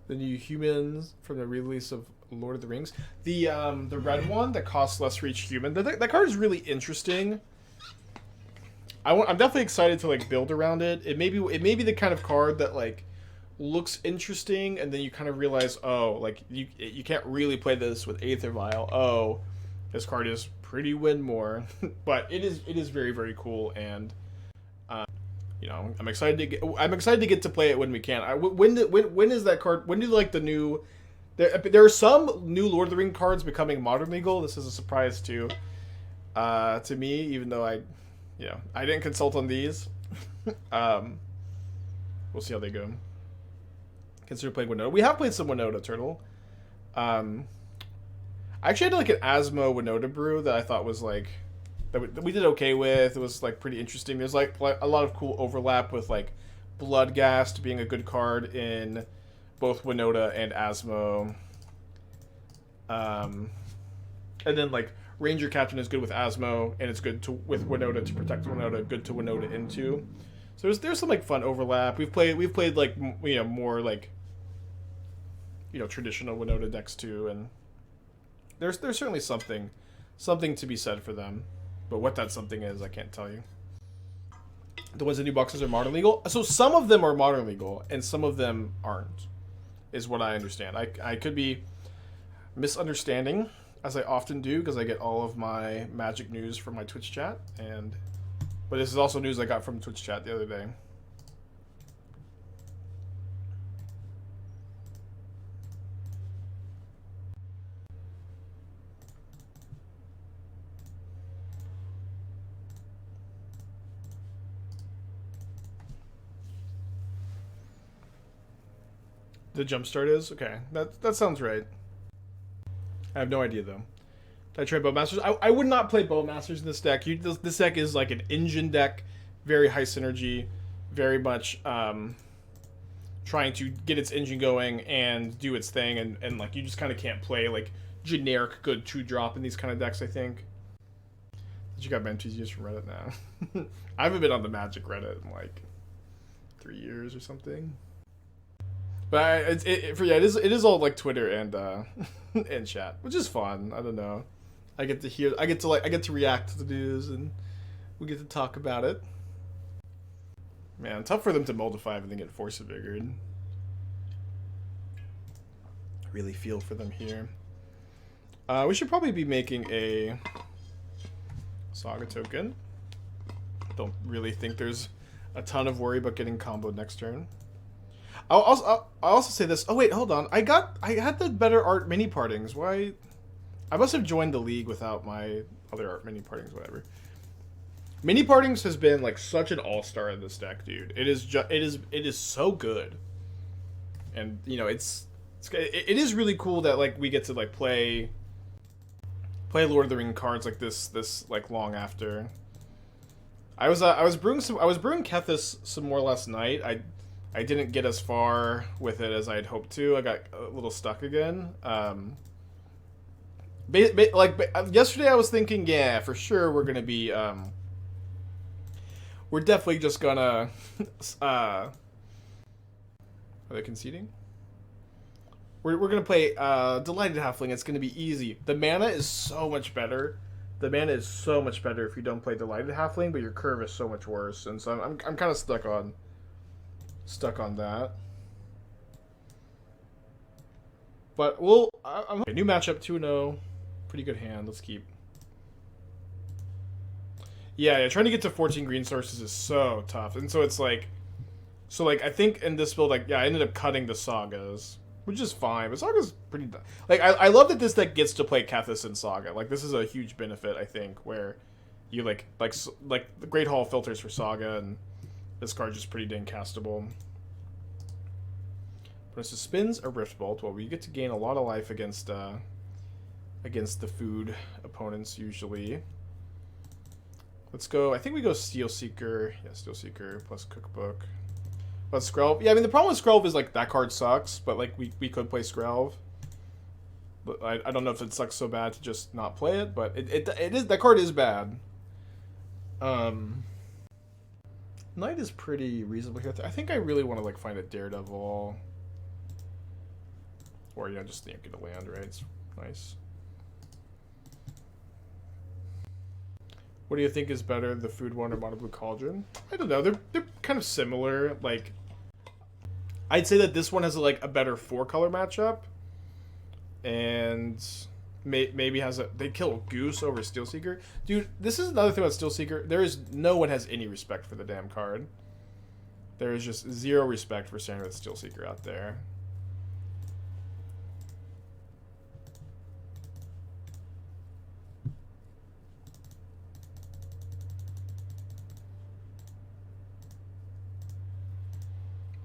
The new humans from the release of Lord of the Rings. The red one that costs less for each human. That card is really interesting. I'm definitely excited to like build around it. It may be the kind of card that like looks interesting, and then you kind of realize, oh, like you can't really play this with Aether Vial. Oh, this card is pretty win more, but it is very very cool, and you know, I'm excited to get to play it when we can. When is that card? When do like the new? There are some new Lord of the Ring cards becoming modern legal. This is a surprise to me, even though I didn't consult on these. We'll see how they go. Consider playing Winota. We have played some Winota, Turtle. I actually had like an Asmo Winota brew that I thought was like that we did okay with. It was like pretty interesting. There's like a lot of cool overlap with like Bloodghast being a good card in both Winota and Asmo. And then like Ranger Captain is good with Asmo, and it's good with Winota to protect Winota. Good to Winota into. So there's some like fun overlap. We've played like more like traditional Winota decks too, and there's certainly something to be said for them. But what that something is, I can't tell you. The ones in new boxes are modern legal. So some of them are modern legal, and some of them aren't, is what I understand. I could be misunderstanding, as I often do, because I get all of my Magic news from my Twitch chat, but this is also news I got from Twitch chat the other day. The jumpstart is? Okay. That sounds right. I have no idea, though. Did I try Bowmasters? I would not play Bowmasters in this deck. This deck is like an engine deck. Very high synergy. Very much trying to get its engine going and do its thing. And like, you just kind of can't play like generic good 2-drop in these kind of decks, I think. Did you got my MTGO from Reddit now? I haven't been on the Magic Reddit in like 3 years or something. But it is all like Twitter and and chat, which is fun. I don't know. I get to react to the news, and we get to talk about it. Man, tough for them to moldify everything at Force of Vigor. I really feel for them here. We should probably be making a Saga token. Don't really think there's a ton of worry about getting comboed next turn. I'll also say this. Oh wait, hold on. I had the better art mini partings. Why? I must have joined the league without my other art mini partings. Whatever. Mini partings has been like such an all-star in this deck, dude. It is so good, and it is really cool that like we get to like play Lord of the Ring cards like this like long after. I was brewing Kethis some more last night. I didn't get as far with it as I had hoped to. I got a little stuck again. Yesterday I was thinking, yeah, for sure we're gonna be we're definitely just gonna are they conceding? We're gonna play Delighted Halfling. It's gonna be easy. The mana is so much better. The mana is so much better if you don't play Delighted Halfling, but your curve is so much worse, and so I'm kind of stuck on that. But I'm a new matchup 2-0. Pretty good hand. Let's keep. Yeah, trying to get to 14 green sources is so tough. And so it's like I think in this build I ended up cutting the Sagas, which is fine. But Saga's pretty like I love that this deck gets to play Kethis and Saga. Like this is a huge benefit, I think, where you like the Great Hall filters for Saga, and this card's just pretty dang castable. But it suspends a Rift Bolt. Well, we get to gain a lot of life against the food opponents usually. Let's go. I think we go Steelseeker. Yeah, Steelseeker plus Cookbook. Plus Skrelv. Yeah, I mean the problem with Skrelv is like that card sucks, but like we could play Skrelv. But I don't know if it sucks so bad to just not play it, but it is, that card is bad. Knight is pretty reasonable here. I think I really want to like find a Daredevil. Or just get a land, right? It's nice. What do you think is better, the Food One or Mono Blue Cauldron? I don't know. They're kind of similar. Like, I'd say that this one has like a better 4-color matchup, and maybe has a they kill Goose over Steelseeker. Dude, this is another thing about Steelseeker. No one has any respect for the damn card. There is just zero respect for Sarinth Steelseeker out there.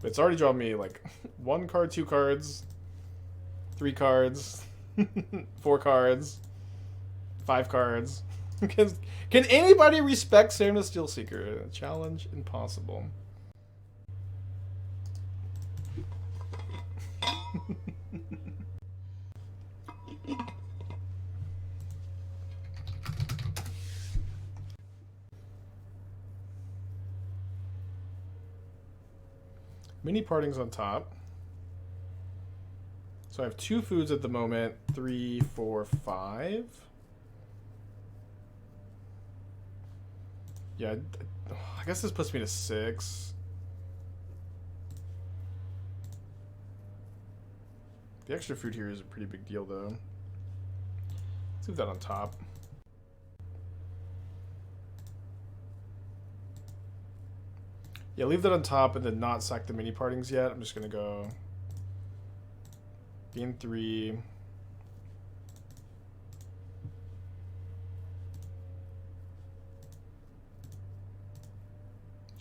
It's already drawn me like 1 card, 2 cards, 3 cards, 4 cards, 5 cards. Can anybody respect Sarinth Steelseeker? Challenge impossible. Mini partings on top. So I have 2 foods at the moment. 3, 4, 5. Yeah, I guess this puts me to 6. The extra food here is a pretty big deal, though. Let's leave that on top. Yeah, leave that on top and then not sack the mini partings yet. I'm just going to go game 3.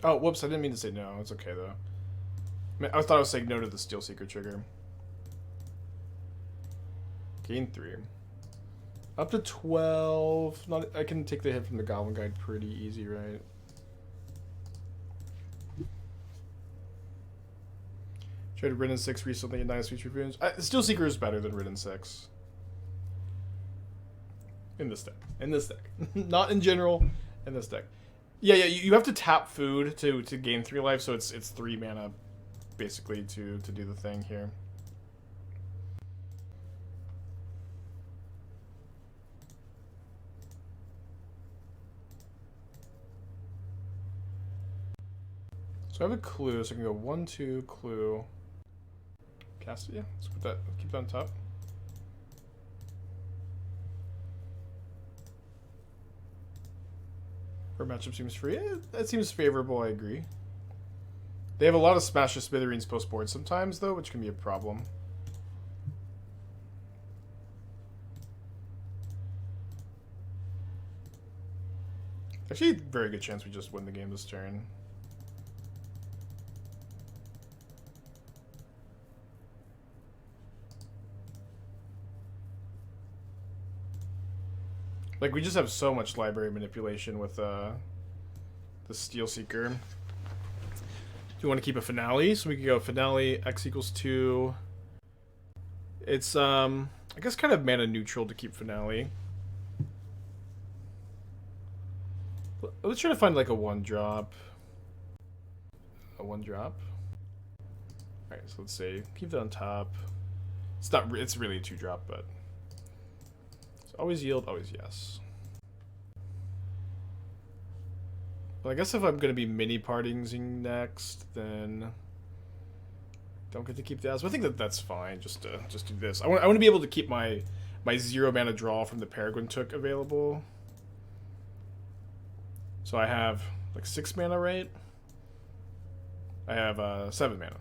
Oh, whoops, I didn't mean to say no. It's okay, though. I thought I was saying no to the Steelseeker trigger. Gain 3. Up to 12. I can take the hit from the Goblin Guide pretty easy, right? Tried Ridden 6 recently in Dynasty Reviews. Steelseeker is better than Ridden 6. In this deck. In this deck. Not in general. In this deck. Yeah, you have to tap food to gain 3 life, so it's 3 mana basically to do the thing here. So I have a clue, so I can go 1, 2, clue. Cast it, yeah. Let's put that, keep that on top. Her matchup seems free. That seems favorable, I agree. They have a lot of Smash to Smithereens post-board sometimes, though, which can be a problem. Actually, very good chance we just win the game this turn. Like, we just have so much library manipulation with the Steelseeker. Do you want to keep a finale? So we can go finale, X equals 2. It's, I guess kind of mana neutral to keep finale. Let's try to find like a 1-drop. A 1-drop. Alright, so let's say, keep that on top. It's not, it's really a 2-drop, but... Always yield, always yes. Well, I guess if I'm going to be mini partinging next, then don't get to keep the Asmo. I think that's fine. Just do this. I want to be able to keep my 0 mana draw from the Peregrin Took available. So I have like 6 mana, right? I have 7 mana.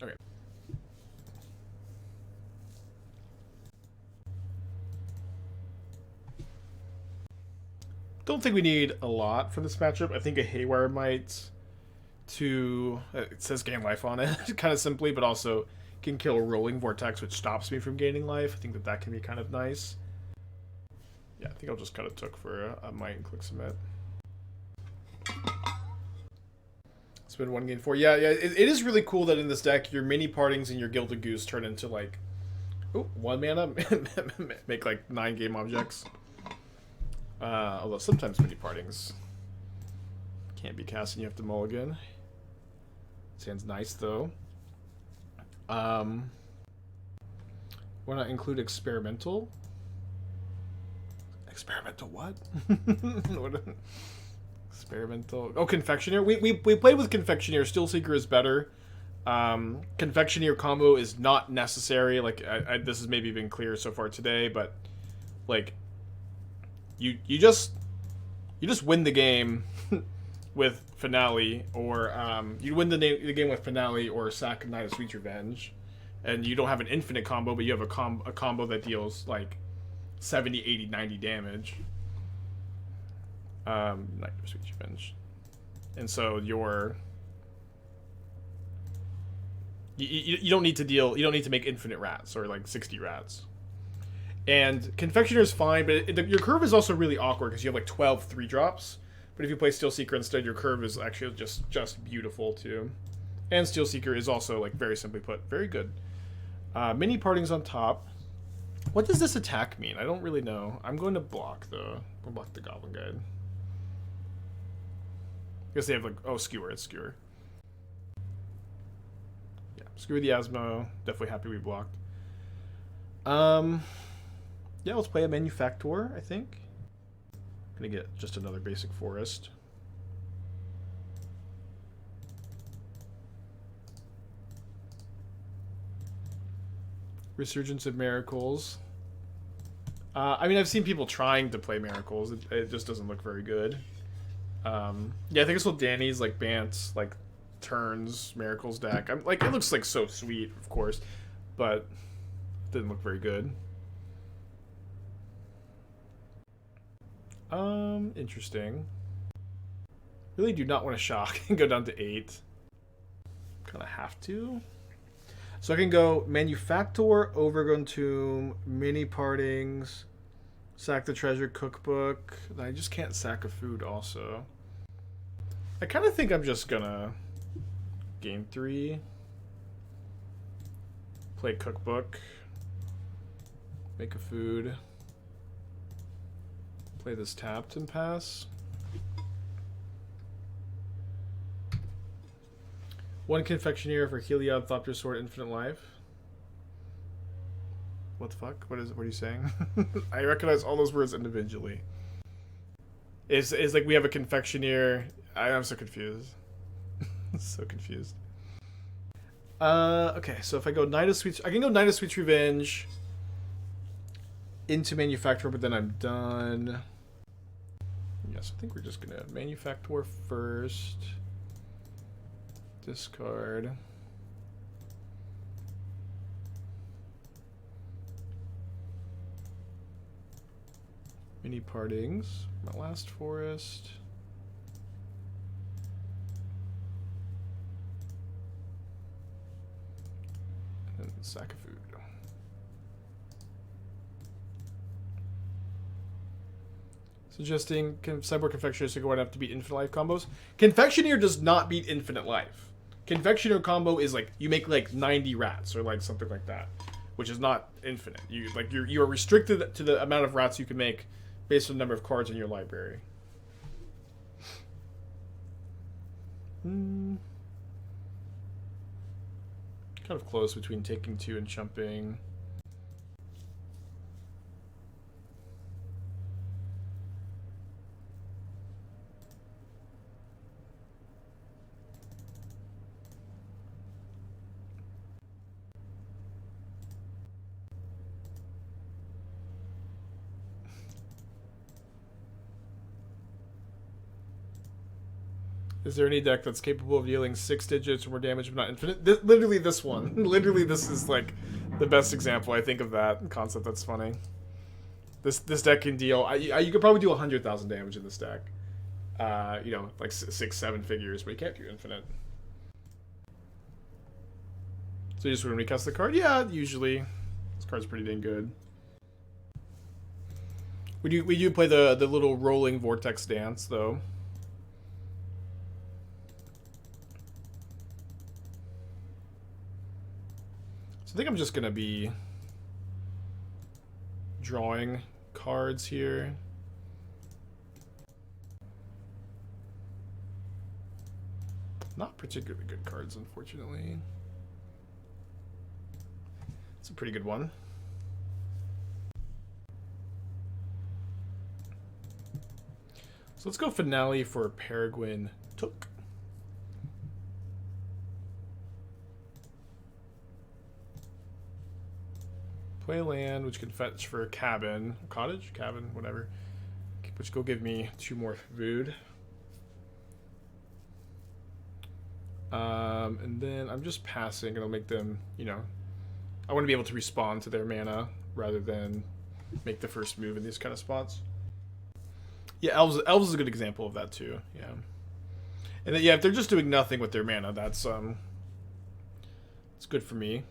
Okay. Don't think we need a lot for this matchup. I think a Haywire Mite to... it says gain life on it, kind of simply, but also can kill a Rolling Vortex, which stops me from gaining life. I think that can be kind of nice. Yeah, I think I'll just cut a Took for a Mite and click submit. Spend 1, gain 4. Yeah, it is really cool that in this deck, your mini partings and your Gilded Goose turn into like... ooh, 1 mana, make like 9 game objects. Although sometimes mini partings can't be cast and you have to mulligan. Sounds nice though. Why not include experimental? Experimental what? What? Experimental. Oh, Confectioner. We played with Confectioner. Steelseeker is better. Confectioner combo is not necessary. Like this has maybe been clear so far today, but like you just win the game with Finale, or you win the game with Finale or Sack of Night of Sweet Revenge, and you don't have an infinite combo, but you have a combo that deals like 70, 80, 90 damage. Night of Sweet Revenge, and so you don't need to deal. You don't need to make infinite rats or like 60 rats. And Confectioner is fine, but your curve is also really awkward because you have like 12 3-drops. But if you play Steelseeker instead, your curve is actually just beautiful too. And Steelseeker is also, like, very simply put, very good. Mini Parting's on top. What does this attack mean? I don't really know. I'm going to block though. I'll block the Goblin Guide. I guess they have like, oh, Skewer. It's Skewer. Yeah, Skewer the Asmo. Definitely happy we blocked. Yeah, let's play a Manufactor, I think. Gonna get just another basic forest. Resurgence of Miracles. I mean, I've seen people trying to play Miracles. It just doesn't look very good. Yeah, I think it's what Danny's like Bant's like turns Miracles deck. I'm like, it looks like so sweet, of course, but it didn't look very good. Interesting. Really do not want to shock and go down to 8. Kind of have to. So I can go Manufactor, Overgrown Tomb, Mini Partings, sack the Treasure Cookbook. I just can't sack a food also. I kind of think I'm just gonna game 3, play Cookbook, make a food, play this tapped and pass. One Confectioner for Heliod, Thopter Sword, Infinite Life. What the fuck? What are you saying? I recognize all those words individually. It's like we have a Confectioner. I'm so confused. So confused. Okay, so if I go Night of Sweet, I can go Night of Sweet Revenge into Manufactor, but then I'm done. Yes, I think we're just gonna Manufactor first. Discard. Mini Partings. My last forest. And sack of food. Suggesting Cyborg Confectioners to go have to beat Infinite Life combos. Confectioner does not beat Infinite Life. Confectioner combo is like you make like 90 rats or like something like that, which is not infinite. You are restricted to the amount of rats you can make based on the number of cards in your library. Kind of close between taking 2 and chumping. Is there any deck that's capable of dealing 6 digits or more damage but not infinite? Literally this one. Literally this is like the best example I think of that concept. That's funny. This deck can deal... you could probably do 100,000 damage in this deck. You know, like 6, 7 figures, but you can't do infinite. So you just when we cast the card? Yeah, usually. This card's pretty dang good. We do play the little rolling vortex dance, though. I think I'm just going to be drawing cards here. Not particularly good cards, unfortunately. It's a pretty good one. So let's go Finale for Peregrin Took. Play land, which can fetch for a cabin, cottage, cabin, whatever. Which go give me 2 more food. And then I'm just passing, and I'll make them, you know, I want to be able to respond to their mana rather than make the first move in these kind of spots. Yeah, elves is a good example of that too. Yeah, and then, yeah, if they're just doing nothing with their mana, that's it's good for me.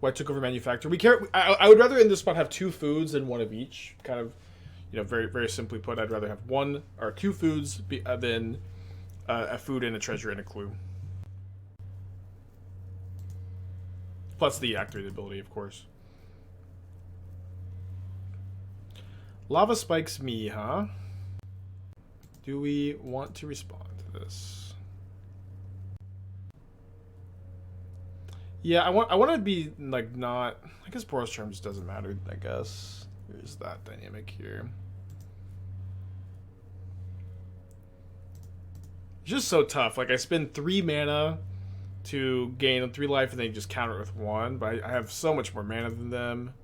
Why took over Manufactor? We care. I would rather in this spot have 2 foods than 1 of each. Kind of, you know, very very simply put, I'd rather have 1 or 2 foods than a food and a treasure and a clue. Plus the activated ability, of course. Lava spikes me, huh? Do we want to respond to this? Yeah, I want to be like not. I guess Boros Charm just doesn't matter. I guess there's that dynamic here. It's just so tough. Like I spend 3 mana to gain 3 life, and they just counter it with 1. But I have so much more mana than them.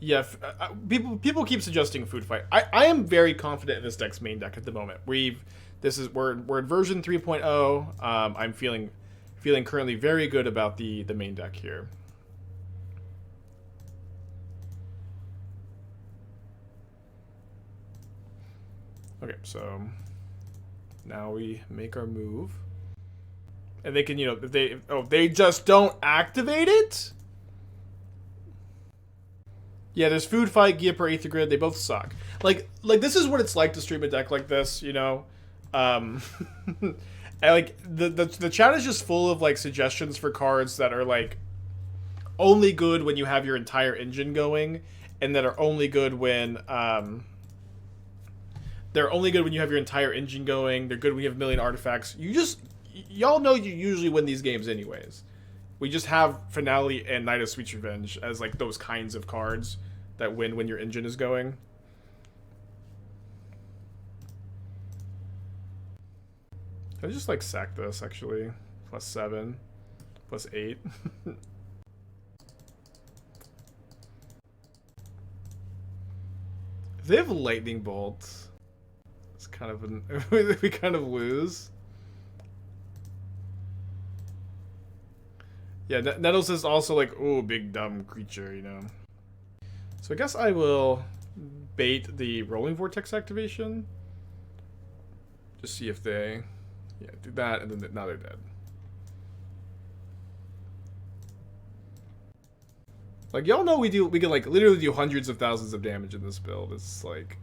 Yeah, people keep suggesting food fight. I am very confident in this deck's main deck at the moment. We're in version 3.0. I'm feeling currently very good about the main deck here. Okay, so now we make our move, and they can, you know, if they just don't activate it. Yeah, there's Food Fight, Gipper, Aether Grid. They both suck. Like this is what it's like to stream a deck like this, you know. And like the chat is just full of like suggestions for cards that are like only good when you have your entire engine going, and that are only good when they're only good when you have your entire engine going. They're good when you have a million artifacts. Y'all know you usually win these games anyways. We just have Finale and Night of Sweet's Revenge as like those kinds of cards that win when your engine is going. I just like sack this actually. +7, +8. If they have Lightning Bolt, it's kind of we kind of lose. Yeah, Nettles is also like, ooh, big dumb creature, you know. So I guess I will bait the Rolling Vortex activation. Just see if they, yeah, do that, and then now they're dead. Like, y'all know we can like literally do hundreds of thousands of damage in this build. It's like,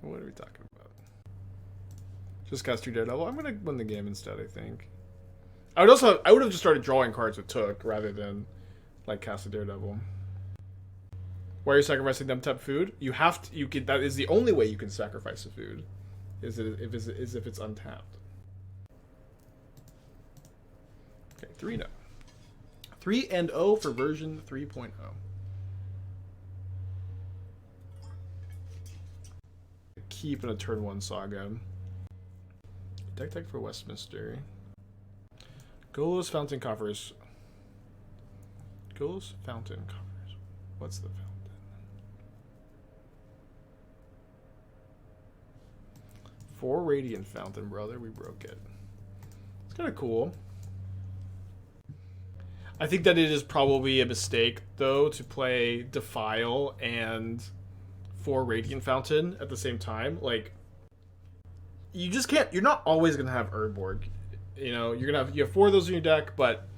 what are we talking about? Just cast 2 Daredevil. I'm gonna win the game instead, I think. I would have just started drawing cards with Took rather than like cast a Daredevil. Why are you sacrificing them type food? You have to. That is the only way you can sacrifice a food, is if it's untapped. Okay, 3-0. 3-0 for version 3.0. Keep in a turn 1 Saga. Deck for Westminster. Golos Fountain Coffers. Golos Fountain Coffers. What's the fountain? Four Radiant Fountain, brother. We broke it. It's kind of cool. I think that it is probably a mistake, though, to play Defile and 4 Radiant Fountain at the same time. Like, you just can't. You're not always gonna have Erdborg. You know, you have 4 of those in your deck, but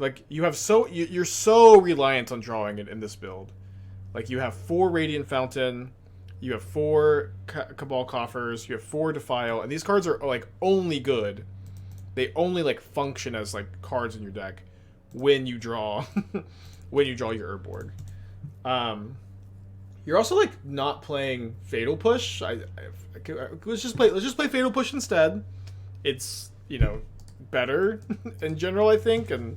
like you're so reliant on drawing it in this build. Like you have 4 Radiant Fountain, you have 4 Cabal Coffers, you have 4 Defile, and these cards are like only good. They only like function as like cards in your deck when you draw your Urborg. You're also like not playing Fatal Push. Let's just play Fatal Push instead. It's, you know, better in general, I think, and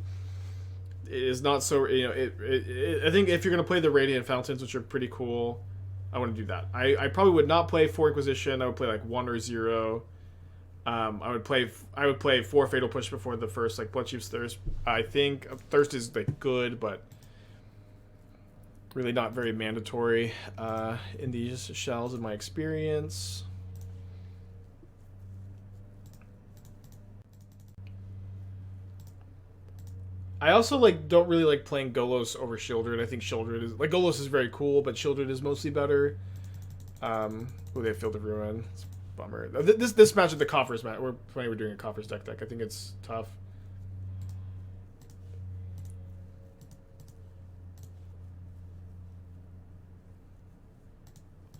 is not so, you know, I think if you're going to play the Radiant Fountains, which are pretty cool, I want to do that. I probably would not play 4 Inquisition. I would play like 1 or 0. I would play 4 Fatal Push before the first like Bloodchief's Thirst. I think Thirst is like good, but really not very mandatory in these shells in my experience. I also like don't really like playing Golos over Shieldred. I think Shieldred is like Golos is very cool, but Shieldred is mostly better. Oh, they have Field of Ruin. It's a bummer. This match at the Coffers match. We're doing a Coffers deck. I think it's tough.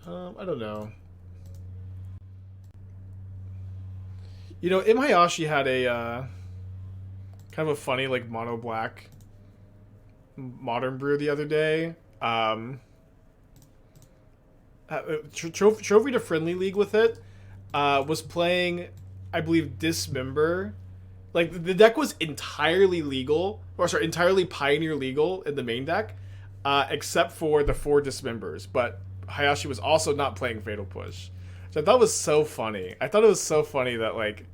I don't know. You know, Imhayashi had a kind of a funny like mono black modern brew the other day. Trophy to Friendly League with it. Was playing, I believe, Dismember. Like the deck was entirely legal, or sorry, entirely Pioneer legal in the main deck, except for the 4 Dismembers. But Hayashi was also not playing Fatal Push, which I thought was so funny. I thought it was so funny that like,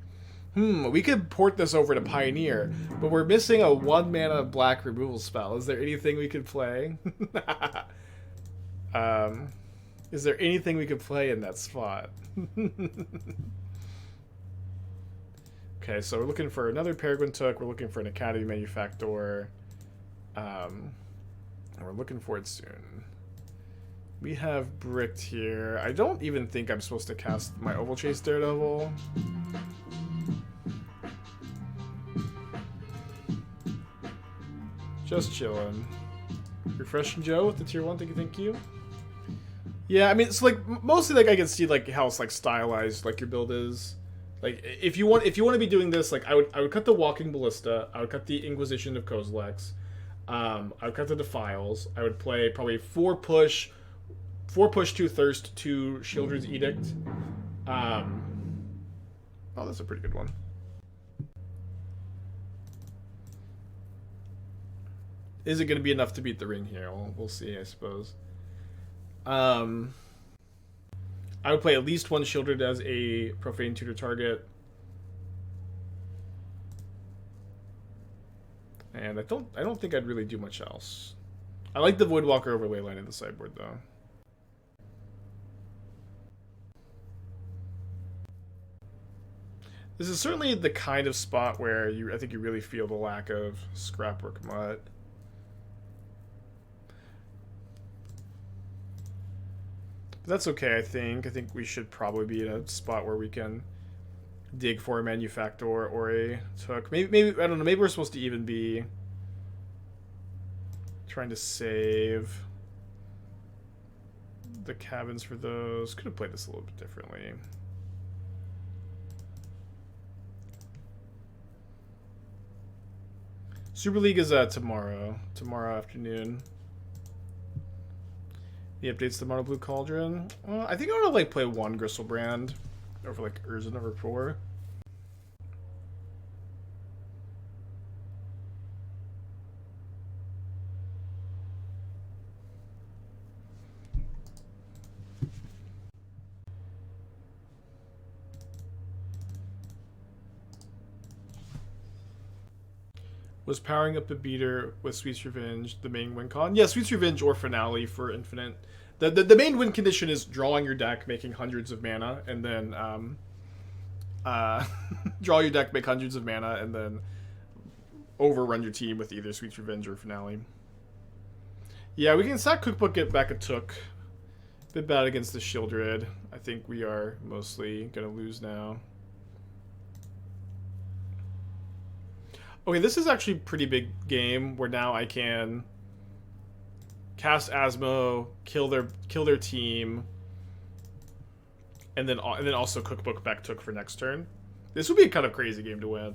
we could port this over to Pioneer, but we're missing a 1 mana black removal spell. Is there anything we could play? Is there anything we could play in that spot? Okay, so we're looking for another Peregrin Took. We're looking for an Academy Manufactor. And we're looking for it soon. We have Bricked here. I don't even think I'm supposed to cast my Ovalchase Daredevil. Just chilling. Refreshing Joe with the tier 1, thank you. Yeah, I mean, it's like mostly like I can see like how it's like stylized like your build is. Like if you want to be doing this, like I would cut the Walking Ballista, I would cut the Inquisition of Kozilek's, I would cut the Defiles, I would play probably 4 push, 2 Thirst, 2 Shieldred's Edict. Oh, that's a pretty good one. Is it going to be enough to beat the ring here? We'll see, I suppose. I would play at least 1 Shieldred as a Profane Tutor target. And I don't think I'd really do much else. I like the Voidwalker over Leyline in the sideboard, though. This is certainly the kind of spot where I think you really feel the lack of Scrapwork Mutt. That's okay, I think. I think we should probably be in a spot where we can dig for a Manufactor or a Took. Maybe I don't know, maybe we're supposed to even be trying to save the cabins for those. Could have played this a little bit differently. Super League is tomorrow afternoon. The updates to Mono Blue Cauldron. I think I want to like play 1 Gristlebrand over like Urza number 4. Was powering up a beater with Sweet's Revenge the main win con? Yeah, Sweet's Revenge or Finale for Infinite. The main win condition is drawing your deck, making hundreds of mana, and then draw your deck, make hundreds of mana, and then overrun your team with either Sweet's Revenge or Finale. Yeah, we can sack Cookbook, get back a Took. Bit bad against the Shieldred. I think we are mostly gonna lose now. Okay, this is actually a pretty big game where now I can cast Asmo, kill their team, and then also Cookbook back Took for next turn. This would be a kind of crazy game to win.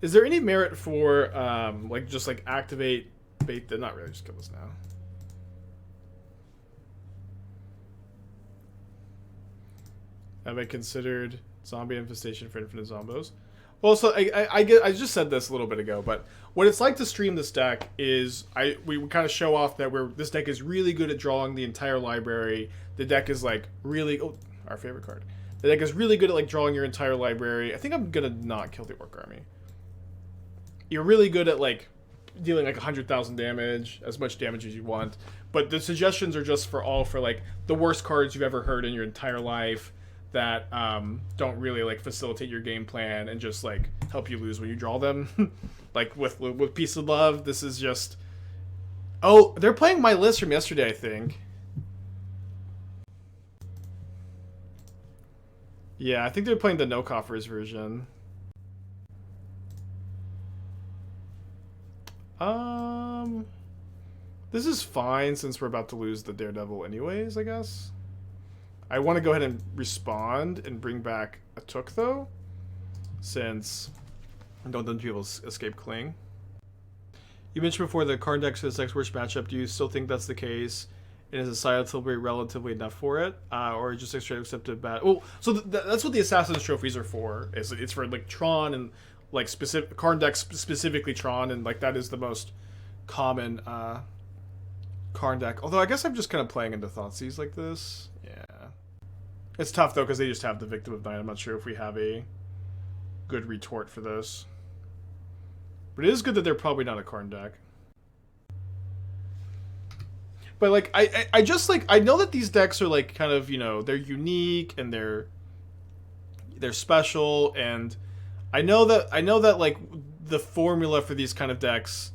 Is there any merit for like just like activate bait? They're not really, just kill this now. Have I considered Zombie Infestation for Infinite Zombos? Well, so I just said this a little bit ago, but what it's like to stream this deck is we kind of show off that this deck is really good at drawing the entire library. The deck is like really our favorite card. The deck is really good at like drawing your entire library. I think I'm gonna not kill the Orc Army. You're really good at like dealing like 100,000 damage, as much damage as you want. But the suggestions are just for like the worst cards you've ever heard in your entire life that don't really like facilitate your game plan and just like help you lose when you draw them. Like with Peace of Love, this is just... Oh, they're playing my list from yesterday, I think. Yeah, I think they're playing the No Coffers version. This is fine since we're about to lose the Daredevil anyways, I guess. I want to go ahead and respond and bring back a Took, though, since I don't want people escape Cling. You mentioned before the card decks for this next worst matchup. Do you still think that's the case? And is a Side Tilbury relatively enough for it? Or just straight accepted bad? Well, so that's what the Assassin's Trophies are for. It's for like Tron and like specific card decks, specifically Tron, and like that is the most common card deck. Although I guess I'm just kind of playing into Thoughtseize like this. Yeah. It's tough, though, because they just have the Victim of Night. I'm not sure if we have a good retort for this. But it is good that they're probably not a Karn deck. But, like, I just, like, I know that these decks are, like, kind of, you know, they're unique and they're special. And I know that, like, the formula for these kind of decks,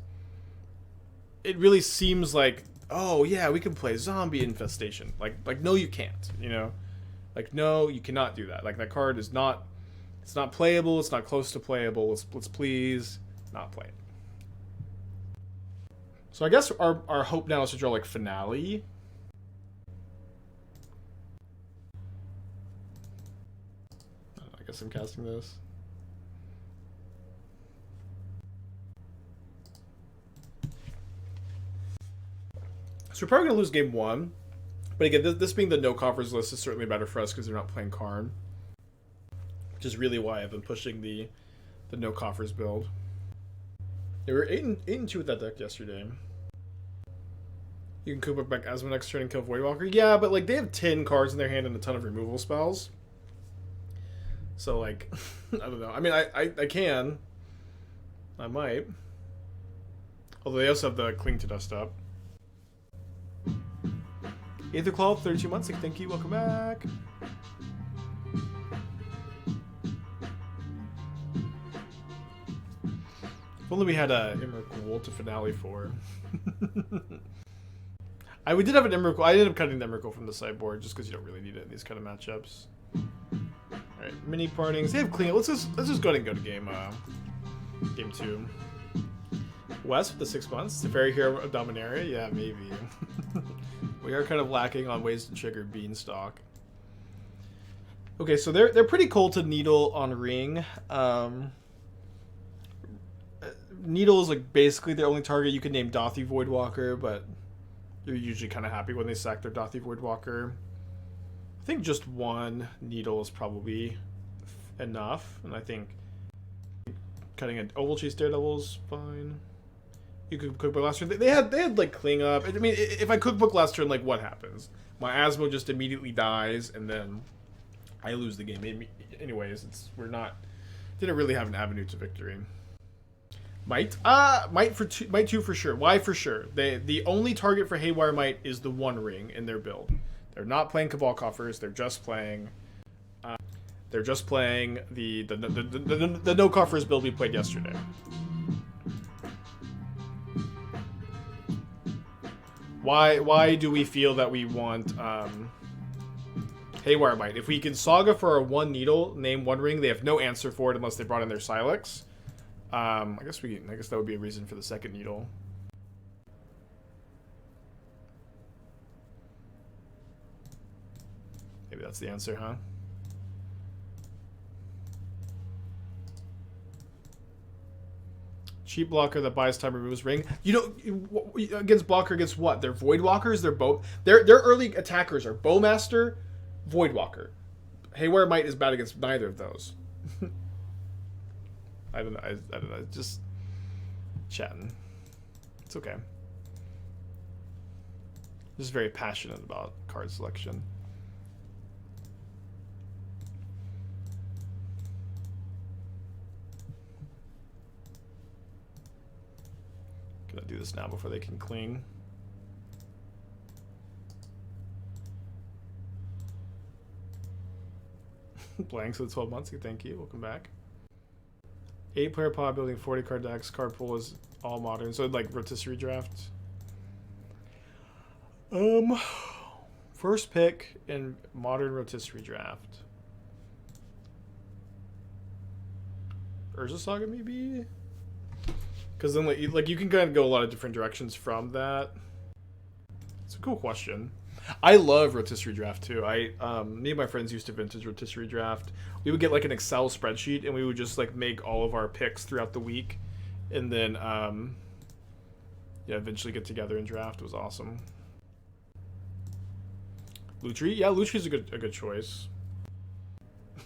it really seems like, oh, yeah, we can play Zombie Infestation. Like no, you can't, you know? Like, no, you cannot do that. Like, that card is not... It's not playable. It's not close to playable. Let's please not play it. So I guess our hope now is to draw, like, Finale. I guess I'm casting this. So we're probably going to lose game 1. But again, this being the no coffers list is certainly better for us because they're not playing Karn. Which is really why I've been pushing the no coffers build. They were 8-2 with that deck yesterday. You can Cookbook back Asmo next turn and kill Voidwalker. Yeah, but like they have 10 cards in their hand and a ton of removal spells. So like, I don't know. I mean, I can. I might. Although they also have the Cling to Dust up. Aether Claw, 32 months. Like, thank you. Welcome back. If only we had a Emrakul to Finale for. We did have an Emrakul. I ended up cutting the Emrakul from the sideboard just because you don't really need it in these kind of matchups. Alright, mini partings. They have clean. Let's just go ahead and go to game 2. West with the 6 months. The Fairy Hero of Dominaria. Yeah, maybe. We are kind of lacking on ways to trigger Beanstalk. Okay, so they're pretty cold to Needle on Ring. Needle is like basically their only target. You can name Dothy Voidwalker, but you're usually kind of happy when they sack their Dothy Voidwalker. I think just one Needle is probably enough, and I think cutting an Ovalchase Daredevil is fine. You could Cookbook last turn. They had like Cling up. I mean, if I Cookbook last turn, like what happens? My Asmo just immediately dies, and then I lose the game. Anyways, didn't really have an avenue to victory. Mite? Mite 2 for sure. Why for sure? The only target for Haywire Mite is the One Ring in their build. They're not playing Cabal Coffers. They're just playing the No Coffers build we played yesterday. Why do we feel that we want Haywire Mite? If we can Saga for a 1 Needle, name 1 Ring, they have no answer for it unless they brought in their Silex. I guess that would be a reason for the 2nd Needle. Maybe that's the answer, huh? Cheap blocker that buys time, removes ring. You know, against blocker against what? They're Voidwalkers. Their early attackers are Bowmaster, Voidwalker. Haywire Mite is bad against neither of those. I don't know. I don't know. Just chatting. It's okay. Just very passionate about card selection. Gonna do this now before they can cling. Blanks with 12 months. Thank you. Welcome back. 8-player pod building 40 card decks. Card pool is all modern. So like rotisserie draft. First pick in modern rotisserie draft. Urza Saga maybe? Because then like you can kind of go a lot of different directions from that. It's a cool question. I love rotisserie draft too. Me and my friends used to vintage rotisserie draft. We would get like an Excel spreadsheet and we would just like make all of our picks throughout the week, and then yeah, eventually get together and draft. It was awesome. Lutri, yeah, Lutri's a good choice.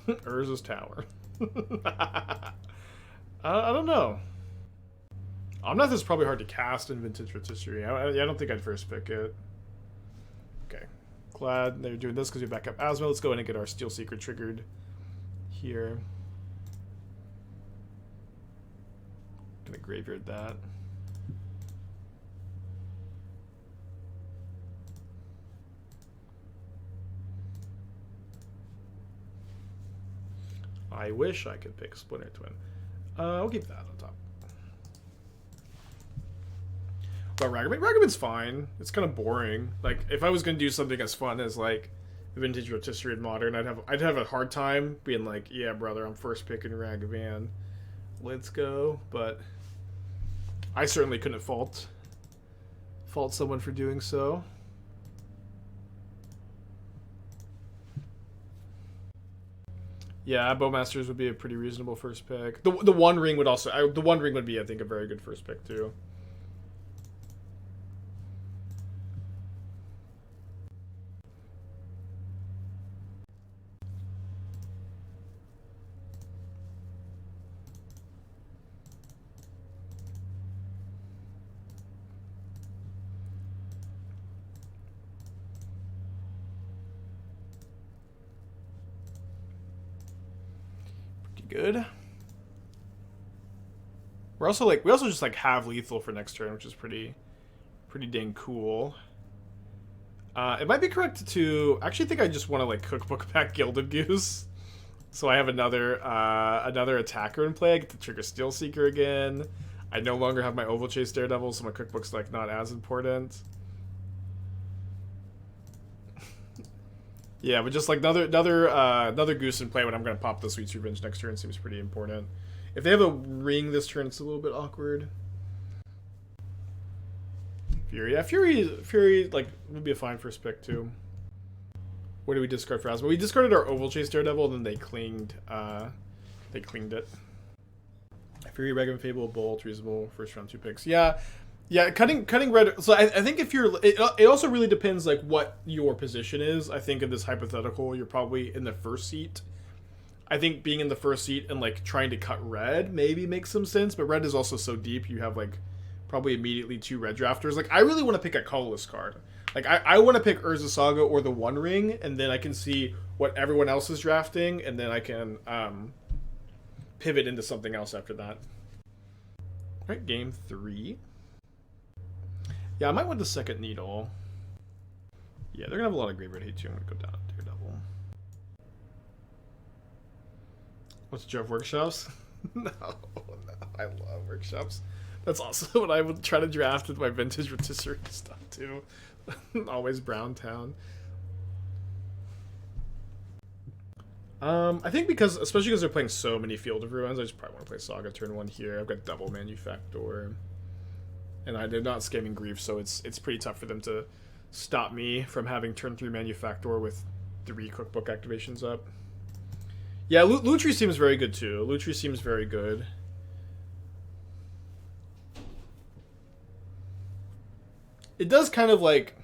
Urza's Tower. I don't know. Omnath is probably hard to cast in vintage rotisserie. I don't think I'd first pick it. Okay, glad they're doing this because we back up Asmo. Let's go in and get our Steelseeker triggered here. Gonna graveyard that. I wish I could pick Splinter Twin. I'll keep that on top. But Ragamuffin's fine. It's kind of boring. Like, if I was gonna do something as fun as like vintage rotisserie and modern, I'd have a hard time being like, yeah, brother, I'm first picking Ragavan. Let's go. But I certainly couldn't fault someone for doing so. Yeah, Bowmasters would be a pretty reasonable first pick. The One Ring would also the One Ring would be, I think, a very good first pick too. Good. We also just like have lethal for next turn, which is pretty dang cool. It might be correct to actually think I just want to like cookbook back Gilded Goose, so I have another attacker in play. I get to trigger Steelseeker again. I no longer have my Ovalchase Daredevil, so my cookbook's like not as important. Yeah, but just like another goose in play when I'm gonna pop the Sweet's Revenge next turn seems pretty important. If they have a ring this turn, it's a little bit awkward. Fury, yeah, Fury like would be a fine first pick too. What do we discard for Asmo? We discarded our Ovalchase Daredevil, and then they clinged it. Fury, Ragavan, Fable, Bolt, reasonable first round 2 picks. Yeah, cutting red. So I think if you're, it also really depends like what your position is. I think in this hypothetical, you're probably in the first seat. I think being in the first seat and like trying to cut red maybe makes some sense, but red is also so deep. You have like probably immediately 2 red drafters. Like I really want to pick a colorless card. Like I want to pick Urza Saga or the One Ring, and then I can see what everyone else is drafting, and then I can pivot into something else after that. All right, game 3. Yeah, I might want the second Needle. Yeah, they're gonna have a lot of graveyard hate too. I'm gonna go down to Daredevil. What's Jeff Workshops? No, I love Workshops. That's also what I would try to draft with my vintage rotisserie stuff too. Always Brown Town. I think especially because they're playing so many Field of Ruins, I just probably want to play Saga turn 1 here. I've got double Manufactor. And they're not scamming Grief, so it's pretty tough for them to stop me from having turn 3 Manufactor with 3 cookbook activations up. Yeah, Lutri seems very good too. Lutri seems very good. It does kind of like,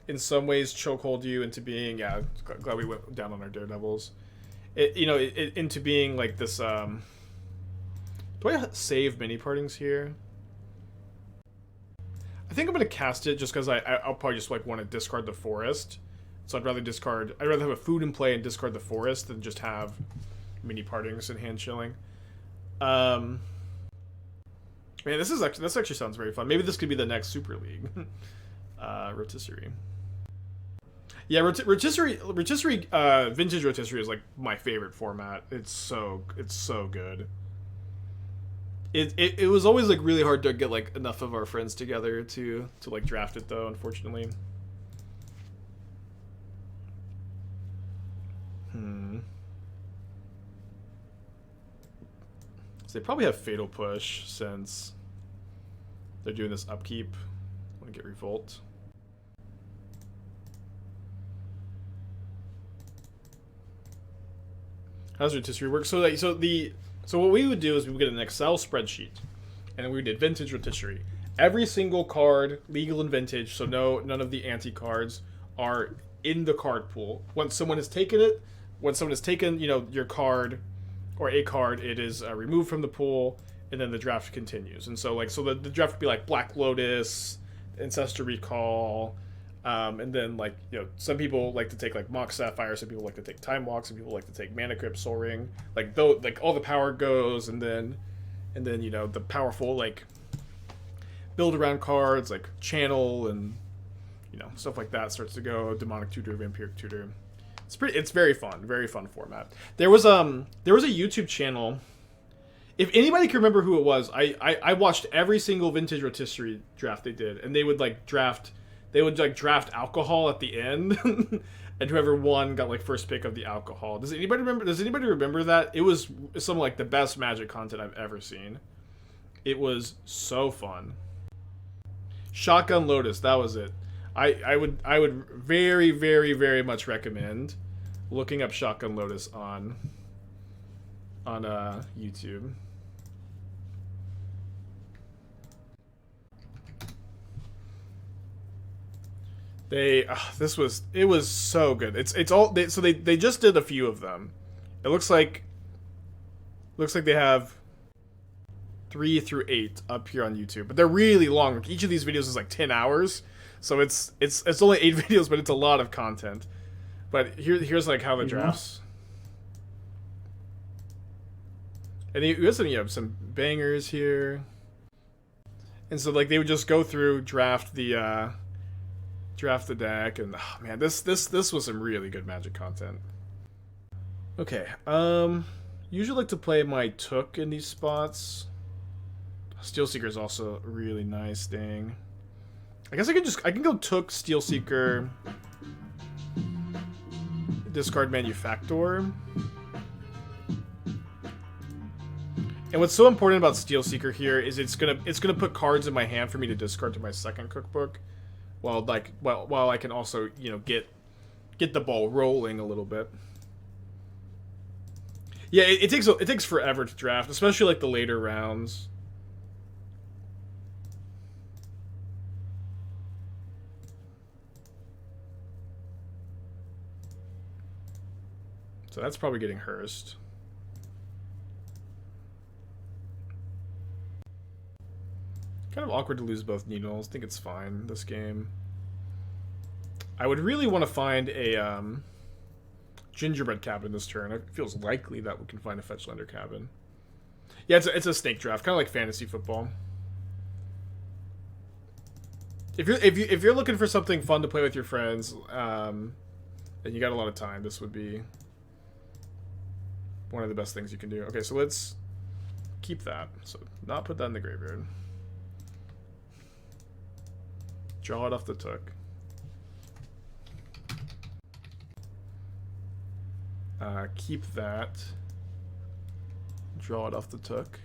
in some ways, chokehold you into being, yeah, glad we went down on our Daredevils. Into being like this, Do I save mini partings here? I think I'm gonna cast it just because I'll probably just like want to discard the forest. So I'd rather have a food in play and discard the forest than just have mini partings and hand chilling. Man, this actually sounds very fun. Maybe this could be the next Super League. Rotisserie. Yeah, rotisserie. Vintage rotisserie is like my favorite format. It's so good. It was always like really hard to get like enough of our friends together to like draft it though, unfortunately. So they probably have Fatal Push since they're doing this upkeep. I want to get Revolt. How does rotisserie work? So what we would do is we would get an Excel spreadsheet, and then we did vintage rotisserie. Every single card, legal and vintage, so none of the anti cards are in the card pool. Once someone has taken it, your card or a card, it is removed from the pool, and then the draft continues. And so the draft would be like Black Lotus, Ancestor Recall, and then some people like to take like Mock Sapphire, some people like to take Time Walk, some people like to take Mana Crypt, Soul Ring. All the power goes, and then the powerful like build around cards like Channel and stuff like that starts to go. Demonic Tutor, Vampiric Tutor. It's very fun format. There was a YouTube channel. If anybody can remember who it was, I watched every single vintage rotisserie draft they did, and they would draft alcohol at the end, and whoever won got first pick of the alcohol. Does anybody remember that? It was some the best Magic content I've ever seen. It was so fun. Shotgun Lotus, that was it. I would very, very, very much recommend looking up Shotgun Lotus on YouTube. It was so good. They just did a few of them. It looks like they have 3 through 8 up here on YouTube, but they're really long. Each of these videos is 10 hours, so it's only 8 videos, but it's a lot of content. But here's how the drafts. And you have some bangers here. And so they would just go through, draft the deck, and oh man, this was some really good Magic content. Okay, usually like to play my Took in these spots. Steelseeker is also a really nice thing. I guess I can go Took, Steelseeker, discard Manufactor. And what's so important about Steelseeker here is it's gonna put cards in my hand for me to discard to my second cookbook, while I can also get the ball rolling a little bit. Yeah, it takes forever to draft, especially the later rounds. So that's probably getting Hearst. Kind of awkward to lose both Needles. I think it's fine, this game. I would really want to find a Gingerbread Cabin this turn. It feels likely that we can find a Fetchlander Cabin. Yeah, it's a snake draft, kind of like fantasy football. If you're looking for something fun to play with your friends, and you got a lot of time, this would be one of the best things you can do. Okay, so let's keep that. So not put that in the graveyard. Draw it off the Took. Keep that. Draw it off the Took.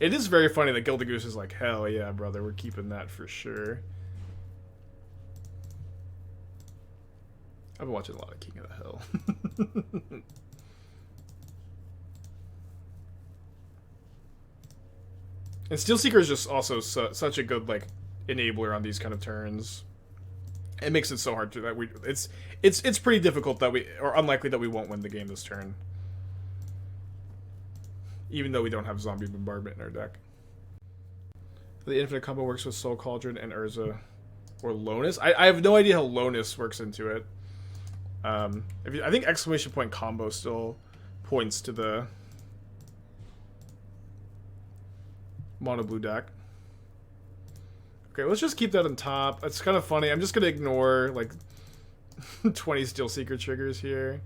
It is very funny that Gilded Goose is hell yeah, brother, we're keeping that for sure. I've been watching a lot of King of the Hill. And Steelseeker is just also such a good enabler on these kind of turns. It makes it so hard to that it's pretty difficult that or unlikely that we won't win the game this turn. even though we don't have Zombie Bombardment in our deck. The infinite combo works with Soul Cauldron and Urza. Or Lonus? I have no idea how Lonus works into it. I think exclamation point combo still points to the mono blue deck. Okay, let's just keep that on top. That's kind of funny. I'm just gonna ignore like 20 Steelseeker triggers here.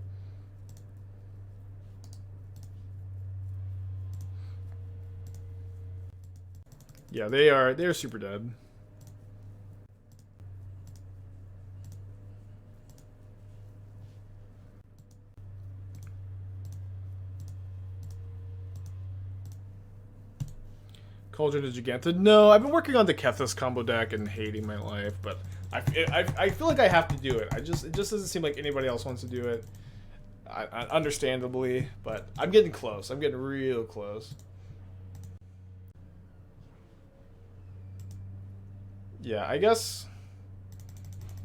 Yeah, they're super dead. Cauldron of Giganta. No, I've been working on the Kethis combo deck and hating my life, but I feel like I have to do it. It just doesn't seem like anybody else wants to do it. Understandably, but I'm getting close. I'm getting real close. Yeah, I guess.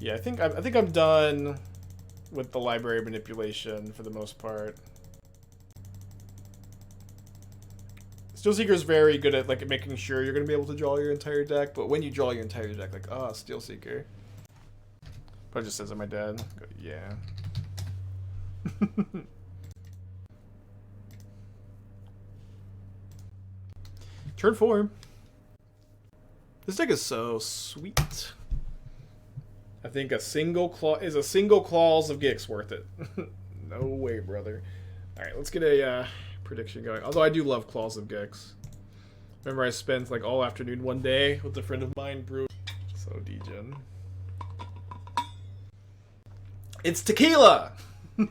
Yeah, I think I'm done with the library manipulation for the most part. Steelseeker is very good at like making sure you're gonna be able to draw your entire deck, but when you draw your entire deck, like, oh, Steelseeker. But it just says I'm my dad. Go, yeah. Turn 4. This deck is so sweet. I think a single claw claws of Gix worth it. No way, brother. All right, let's get a prediction going. Although I do love Claws of Gix. Remember, I spent like all afternoon one day with a friend of mine brewing. So degen. It's tequila. I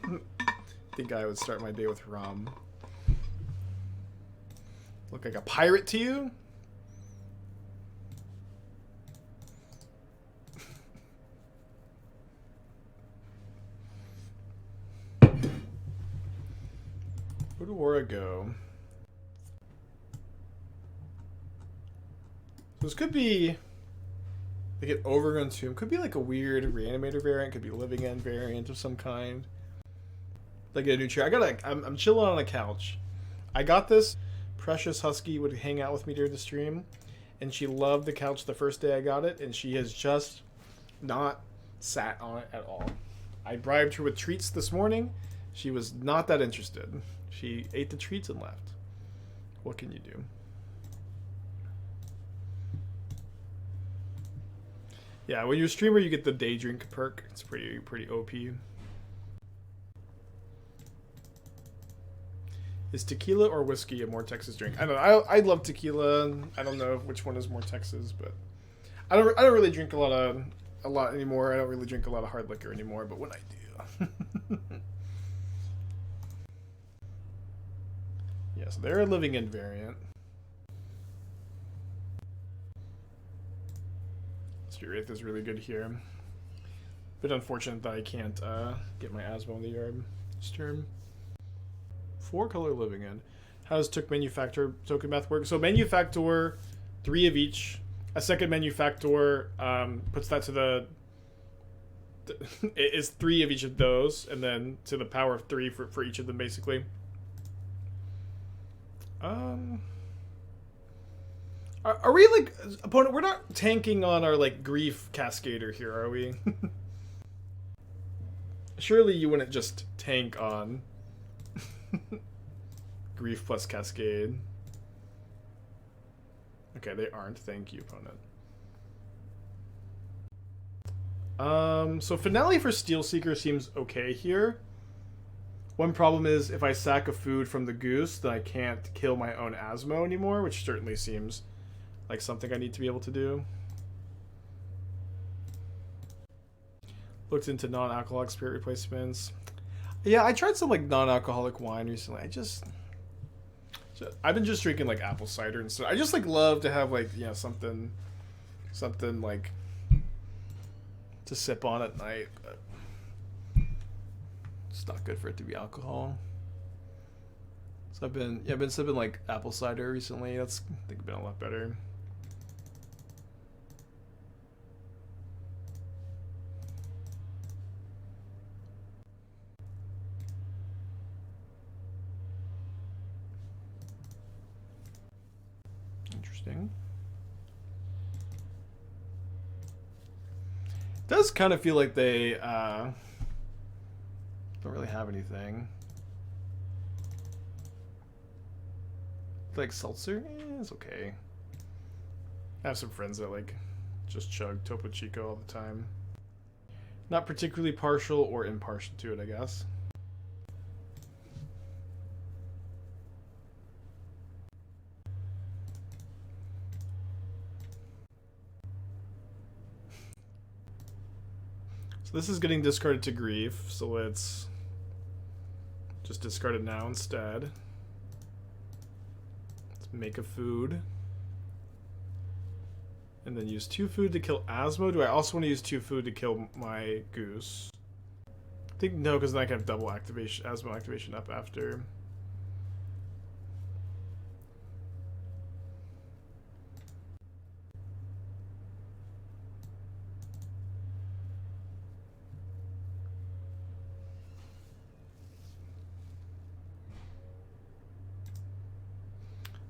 think I would start my day with rum. Look like a pirate to you? Where do Aura go? So this could be like an Overgrown Tomb. Could be like a weird reanimator variant. Could be living end variant of some kind. Like a new chair. I'm chilling on a couch. I got this. Precious Husky would hang out with me during the stream, and she loved the couch the first day I got it, and she has just not sat on it at all. I bribed her with treats this morning. She was not that interested. She ate the treats and left. What can you do? Yeah, when you're a streamer, you get the day drink perk. It's pretty OP. Is tequila or whiskey a more Texas drink? I don't know. I love tequila. I don't know which one is more Texas, but I don't really drink a lot anymore. I don't really drink a lot of hard liquor anymore, but when I do. Yeah, so they're a living end variant. Street Wraith is really good here. Bit unfortunate that I can't get my Asmo in the yard this turn. 4-color living end. How does Took Manufactor token math work? So Manufactor, 3 of each. A second Manufactor puts that to the it is 3 of each of those, and then to the power of 3 for each of them, basically. Are we like opponent? We're not tanking on our like grief cascader here, are we? Surely you wouldn't just tank on grief plus cascade. Okay, they aren't. Thank you, opponent. So Finale for Steelseeker seems okay here. One problem is if I sack a food from the goose, then I can't kill my own Asmo anymore, which certainly seems like something I need to be able to do. Looked into non-alcoholic spirit replacements. Yeah, I tried some like non-alcoholic wine recently. I've been just drinking like apple cider and stuff. I just like love to have like, you know, something like to sip on at night, but it's not good for it to be alcohol. So I've been sipping like apple cider recently. That's, I think, been a lot better. Interesting. Does kind of feel like they don't really have anything. Like seltzer? It's okay. I have some friends that like just chug Topo Chico all the time. Not particularly partial or impartial to it, I guess. So this is getting discarded to grief, so let's just discard it now instead. Let's make a food. And then use 2 food to kill Asmo. Do I also want to use 2 food to kill my goose? I think no, because then I can have double activation, Asmo activation up after.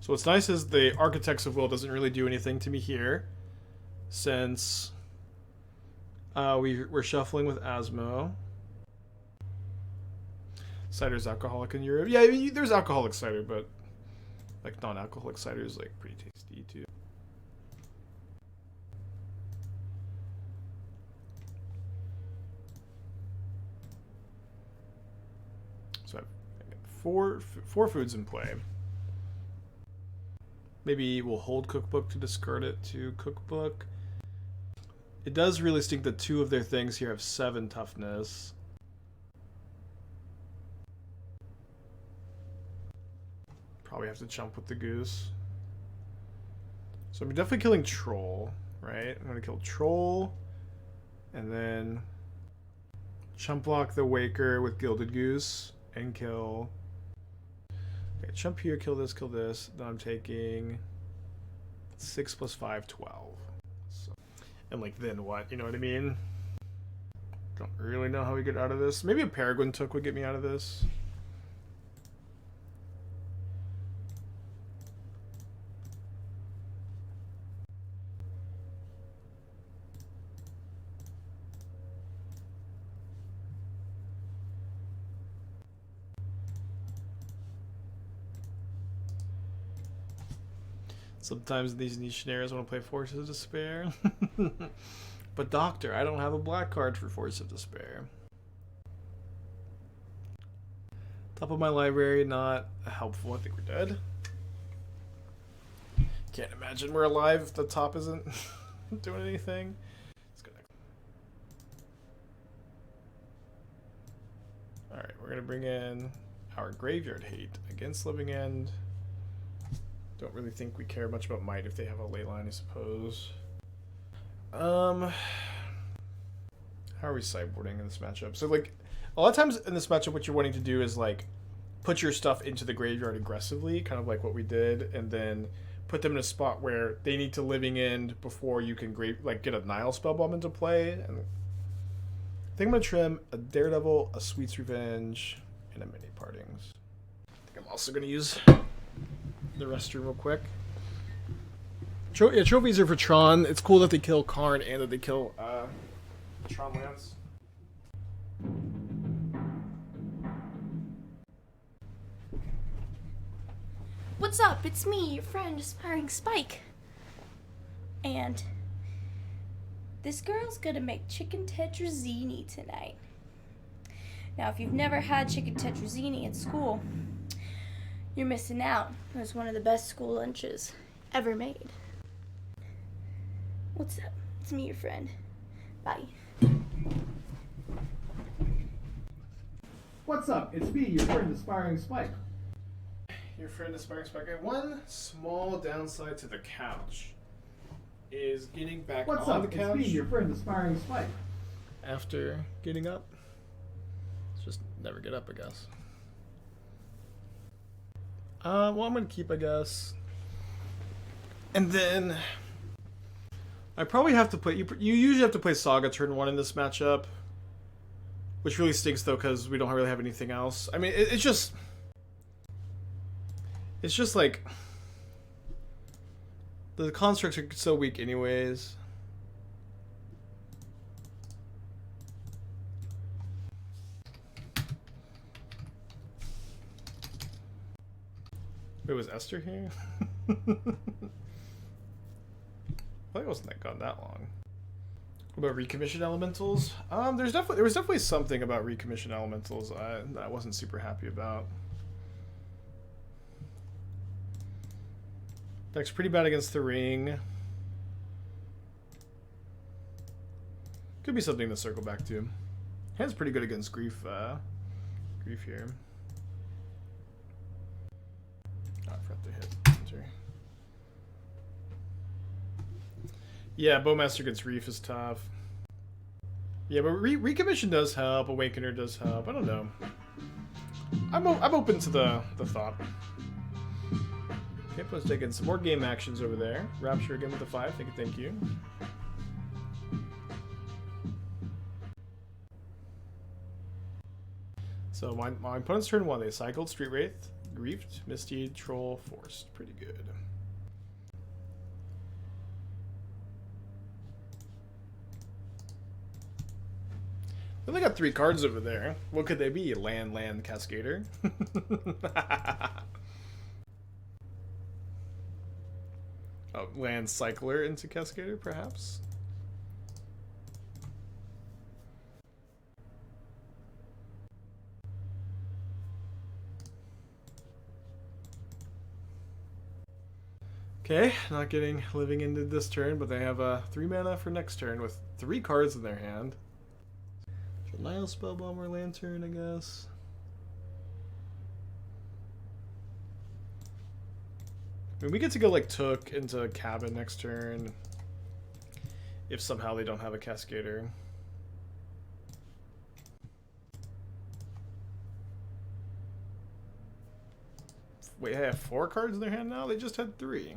So what's nice is the Architects of Will doesn't really do anything to me here, since we're shuffling with Asmo. Cider's alcoholic in Europe. Yeah, I mean, there's alcoholic cider, but like non-alcoholic cider is like pretty tasty too. So I have four foods in play. Maybe we'll hold Cookbook to discard it to Cookbook. It does really stink that 2 of their things here have 7 toughness. Probably have to jump with the goose. So I'm definitely killing Troll, right? I'm going to kill Troll. And then chump block the Waker with Gilded Goose. And kill... Okay, jump here, kill this, kill this. Then I'm taking 6 plus 5, 12. So, and like, then what? You know what I mean? Don't really know how we get out of this. Maybe a Peregrin Took would get me out of this. Sometimes in these niche scenarios I want to play Force of Despair. But Doctor, I don't have a black card for Force of Despair. Top of my library, not helpful. I think we're dead. Can't imagine we're alive if the top isn't doing anything. Alright, we're going to bring in our Graveyard Hate against Living End. Don't really think we care much about Mite if they have a ley line, I suppose. How are we sideboarding in this matchup? So, like, a lot of times in this matchup, what you're wanting to do is, like, put your stuff into the graveyard aggressively, kind of like what we did, and then put them in a spot where they need to Living End before you can, get a Nihil Spellbomb into play. And I think I'm going to trim a Daredevil, a Sweet's Revenge, and a Mini Partings. I think I'm also going to use the restroom real quick. Yeah, trophies are for Tron. It's cool that they kill Karn and that they kill Tron lands. What's up? It's me, your friend, Aspiring Spike. And this girl's gonna make chicken tetrazzini tonight. Now, if you've never had chicken tetrazzini at school, you're missing out. It was one of the best school lunches ever made. What's up? It's me, your friend. Bye. What's up? It's me, your friend, Aspiring Spike. Your friend, Aspiring Spike. One small downside to the couch is getting back What's on up? the couch It's me, your friend, Aspiring Spike. after getting up. Just never get up, I guess. Well, I'm gonna keep, I guess. And then I probably have to play. You usually have to play Saga turn 1 in this matchup, which really stinks though because we don't really have anything else. I mean, it's just like The constructs are so weak anyways. Wait, was Esther here? I think it wasn't gone that long. What about recommissioned elementals? There was definitely something about recommissioned elementals that I wasn't super happy about. Deck's pretty bad against the ring. Could be something to circle back to. Hand's pretty good against grief. Grief here. Oh, I forgot to hit enter. Yeah, Bowmaster against Reef is tough. Yeah, but Recommission does help. Awakener does help. I don't know. I'm open to the thought. Okay, let's take in some more game actions over there. Rapture again with the 5. Thank you. So my opponent's turn 1. They cycled Street Wraith, Griefed, Misty, Troll, Forced. Pretty good. They only got 3 cards over there. What could they be? Land, Cascader? Oh, land Cycler into Cascader, perhaps? Okay, not getting living into this turn, but they have 3 mana for next turn with 3 cards in their hand. Nihil Spellbomb or Lantern, I guess. I mean, we get to go like Took into Cabin next turn. If somehow they don't have a Cascader. Wait, they have 4 cards in their hand now? They just had 3.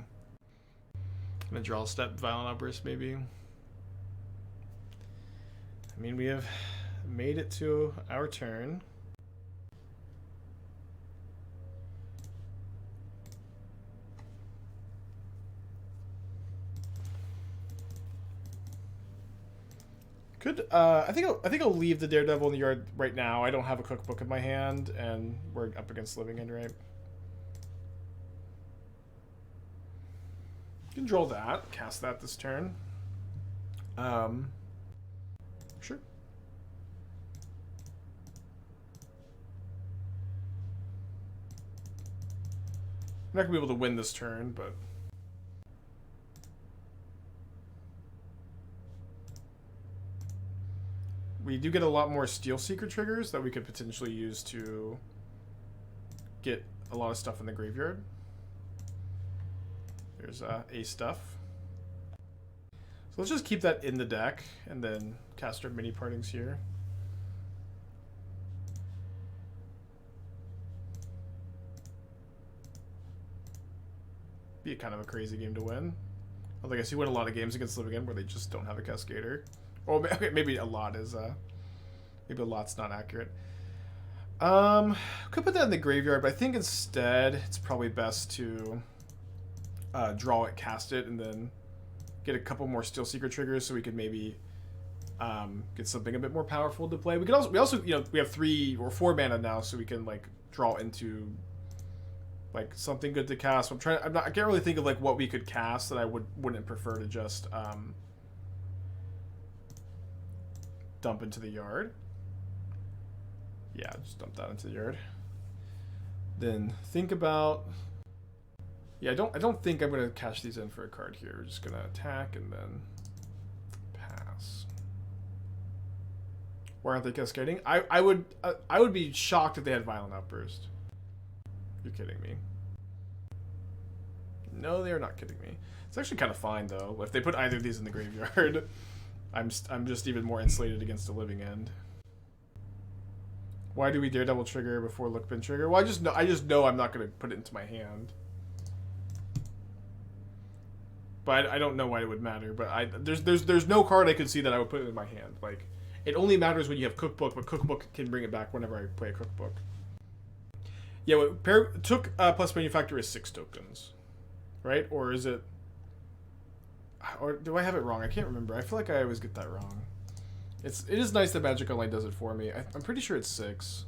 Gonna draw a step, Violent Outburst, maybe. I mean, we have made it to our turn. I think I'll leave the Daredevil in the yard right now. I don't have a cookbook in my hand, and we're up against Living End, right? You can draw that, cast that this turn. Sure. I'm not gonna be able to win this turn, but we do get a lot more Steelseeker triggers that we could potentially use to get a lot of stuff in the graveyard. There's A stuff. So let's just keep that in the deck and then cast our mini partings here. Be kind of a crazy game to win. Although I guess you win a lot of games against Living End where they just don't have a Cascader. Or okay, maybe a lot is maybe a lot's not accurate. Could put that in the graveyard, but I think instead it's probably best to draw it, cast it, and then get a couple more Steelseeker triggers so we could maybe get something a bit more powerful to play. We also you know, we have 3 or 4 mana now, so we can like draw into like something good to cast. I can't really think of like what we could cast that I wouldn't prefer to just dump into the yard. Yeah, just dump that into the yard. Then think about. Yeah, I don't think I'm gonna cash these in for a card here. We're just gonna attack and then pass. Why aren't they cascading? I would be shocked if they had Violent Outburst. You're kidding me. No, they are not kidding me. It's actually kind of fine though. If they put either of these in the graveyard, I'm just even more insulated against the Living End. Why do we Daredevil trigger before Look Bin trigger? Well, I just know I'm not going to put it into my hand. But I don't know why it would matter. But there's no card I could see that I would put it in my hand. Like, it only matters when you have Cookbook, but Cookbook can bring it back whenever I play a Cookbook. Yeah, what Took plus Manufactor is 6 tokens, right? Or is it? Or do I have it wrong? I can't remember. I feel like I always get that wrong. It is nice that Magic Online does it for me. I'm pretty sure it's 6.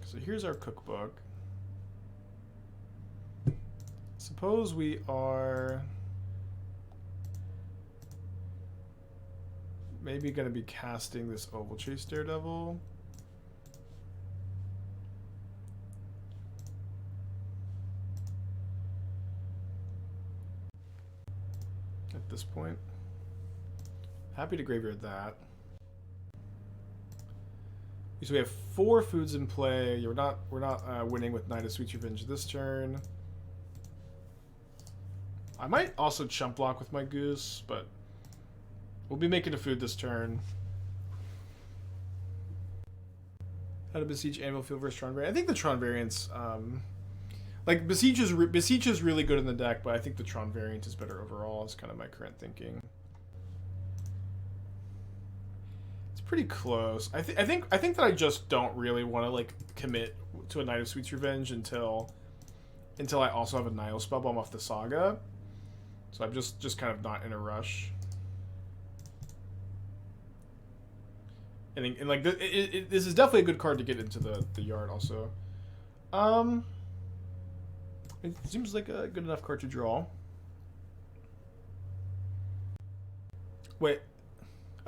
So here's our cookbook. Suppose we are maybe going to be casting this Ovalchase Daredevil. At this point. Happy to graveyard that. So we have 4 foods in play. We're not winning with Knight of Sweet Revenge this turn. I might also chump block with my Goose, but we'll be making a food this turn. How to Besiege Anvil Field versus Tron variant? I think the Tron variant's like Besiege is really good in the deck, but I think the Tron variant is better overall. Is kind of my current thinking. Pretty close. I think that I just don't really want to like commit to a Knight of Sweet's Revenge until I also have a Nihil Spellbomb off the Saga. So I'm just kind of not in a rush. And like this is definitely a good card to get into the yard also. It seems like a good enough card to draw. Wait.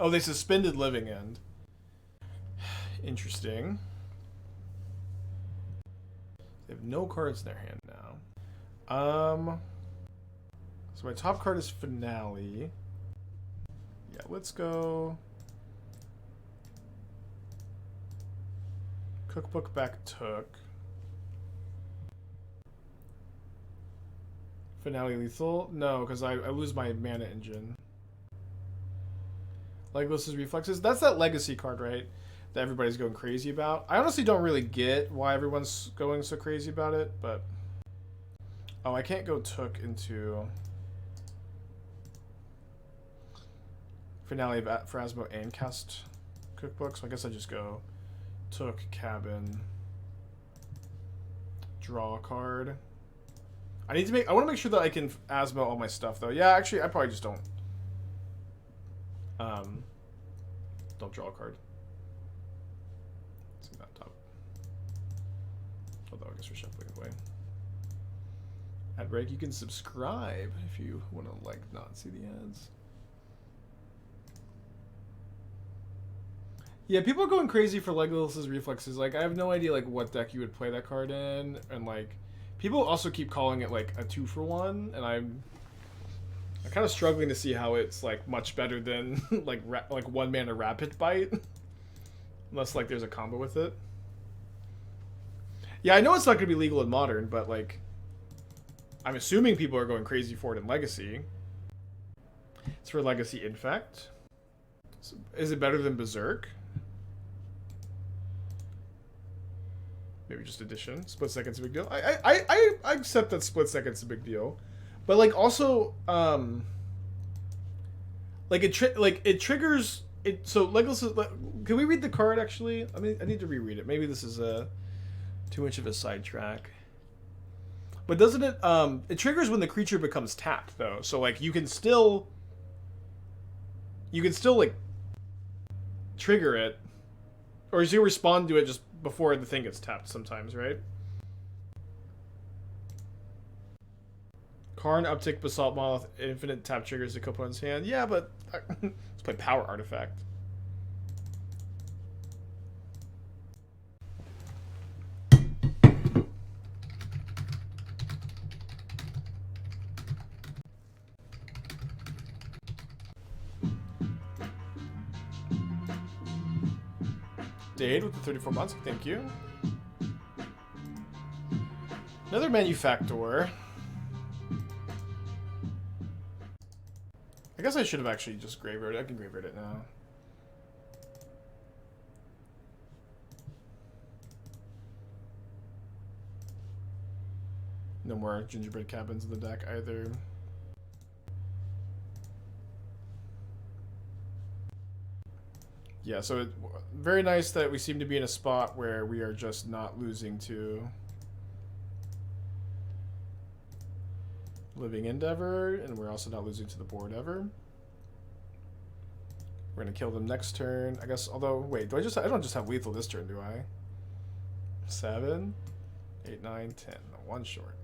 Oh, they suspended Living End. Interesting. They have no cards in their hand now. So my top card is Finale. Yeah, let's go. Cookbook back Took. Finale lethal? No, because I lose my mana engine. Legolas's Reflexes. That's that legacy card, right? That everybody's going crazy about. I honestly don't really get why everyone's going so crazy about it, but... Oh, I can't go Took into... Finale of Phrasmo and cast Cookbook, so I guess I just go Took, Cabin, draw a card. I want to make sure that I can Asmo all my stuff, though. Yeah, actually, I probably just don't draw a card. See that top. Although I guess we're shuffling away. Ad break, you can subscribe if you want to like not see the ads. Yeah, people are going crazy for Legolas's Reflexes. Like, I have no idea like what deck you would play that card in, and like people also keep calling it like a 2-for-1, and I'm kind of struggling to see how it's like much better than like 1 mana Rapid Bite, unless like there's a combo with it. Yeah, I know it's not gonna be legal in Modern, but like I'm assuming people are going crazy for it in Legacy. It's for Legacy Infect. So, is it better than Berserk? Maybe just Addition. Split Second's a big deal. I accept that Split Second's a big deal. But like also, like it triggers it. So Legolas, can we read the card actually? I mean, I need to reread it. Maybe this is too much of a sidetrack. But doesn't it? It triggers when the creature becomes tapped though. So like you can still like trigger it, or you respond to it just before the thing gets tapped sometimes, right? Karn, Uptick, Basalt Moth, infinite tap triggers the opponent's hand. Yeah, but let's play Power Artifact. Dade with the 34 months, thank you. Another Manufactor. I guess I should have actually just graveyarded it. I can graveyard it now. No more Gingerbread Cabins in the deck either. Yeah, so very nice that we seem to be in a spot where we are just not losing to Living Endeavor, and we're also not losing to the board ever. We're gonna kill them next turn, I guess. Although, wait, I don't just have lethal this turn, do I? 7, 8, 9, 10. One short.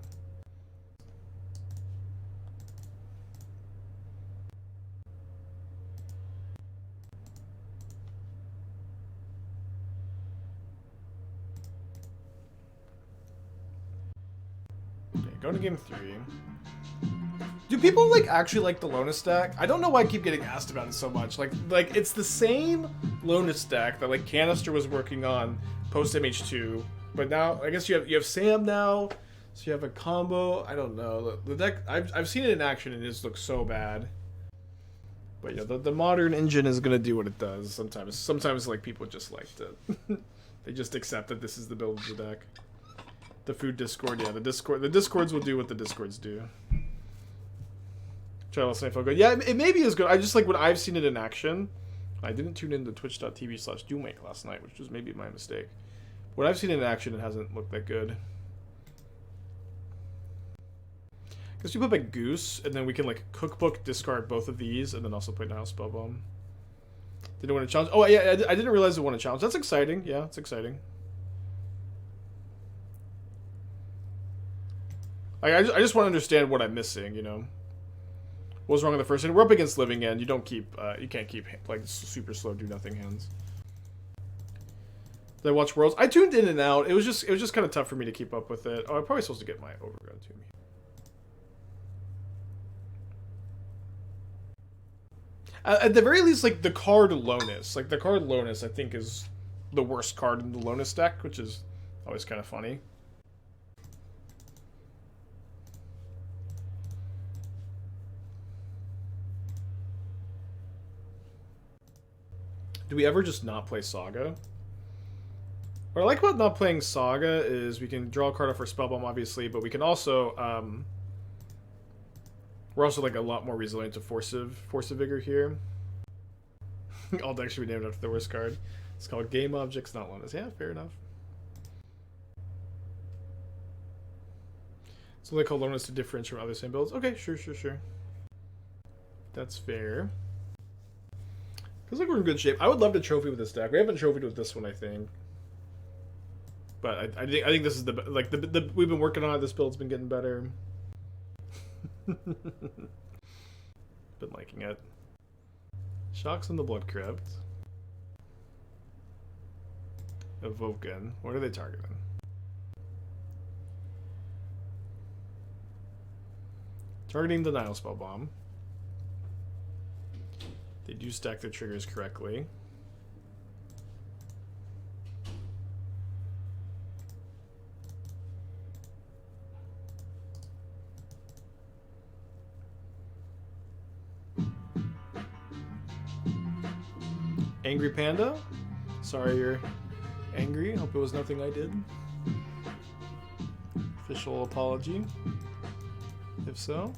Okay, going to game 3. Do people like actually like the Lona stack? I don't know why I keep getting asked about it so much. Like it's the same Lona stack that like Canister was working on post MH2, but now I guess you have Sam now, so you have a combo. I don't know. The deck I've seen it in action and it just looks so bad. But yeah, the modern engine is gonna do what it does sometimes. Sometimes like people just like to they just accept that this is the build of the deck. The food Discord, yeah, the Discords will do what the Discords do. Charles Snowball good. Yeah, it maybe is good. I just like when I've seen it in action. I didn't tune into twitch.tv/Doomake last night, which was maybe my mistake. When I've seen it in action, it hasn't looked that good. Because you put like Goose, and then we can like Cookbook discard both of these, and then also play Nihil Spellbomb. Didn't want to challenge. Oh yeah, I didn't realize it won a challenge. That's exciting. Yeah, it's exciting. I just want to understand what I'm missing. You know. What was wrong in the first hand? We're up against Living End. You don't keep, you can't keep like super slow do nothing hands. Did I watch Worlds? I tuned in and out. It was just kind of tough for me to keep up with it. Oh, I'm probably supposed to get my Overgrown Tomb. At the very least, like the card Lonus, I think is the worst card in the Lonus deck, which is always kind of funny. Do we ever just not play Saga? What I like about not playing Saga is we can draw a card off for Spellbomb, obviously, but we can also, we're also like a lot more resilient to Force of Vigor here. All decks should be named after the worst card. It's called Game Objects, not Lonus. Yeah, fair enough. So they call Lonus to differentiate from other same builds. Okay, sure. That's fair. Feels like we're in good shape. I would love to trophy with this deck. We haven't trophied with this one, I think. But I think this is the we've been working on it. This build's been getting better. Been liking it. Shocks in the Blood Crypt. Evoken. What are they targeting? Targeting the Nihil Spellbomb. They do stack their triggers correctly. Angry Panda? Sorry you're angry. Hope it was nothing I did. Official apology. If so.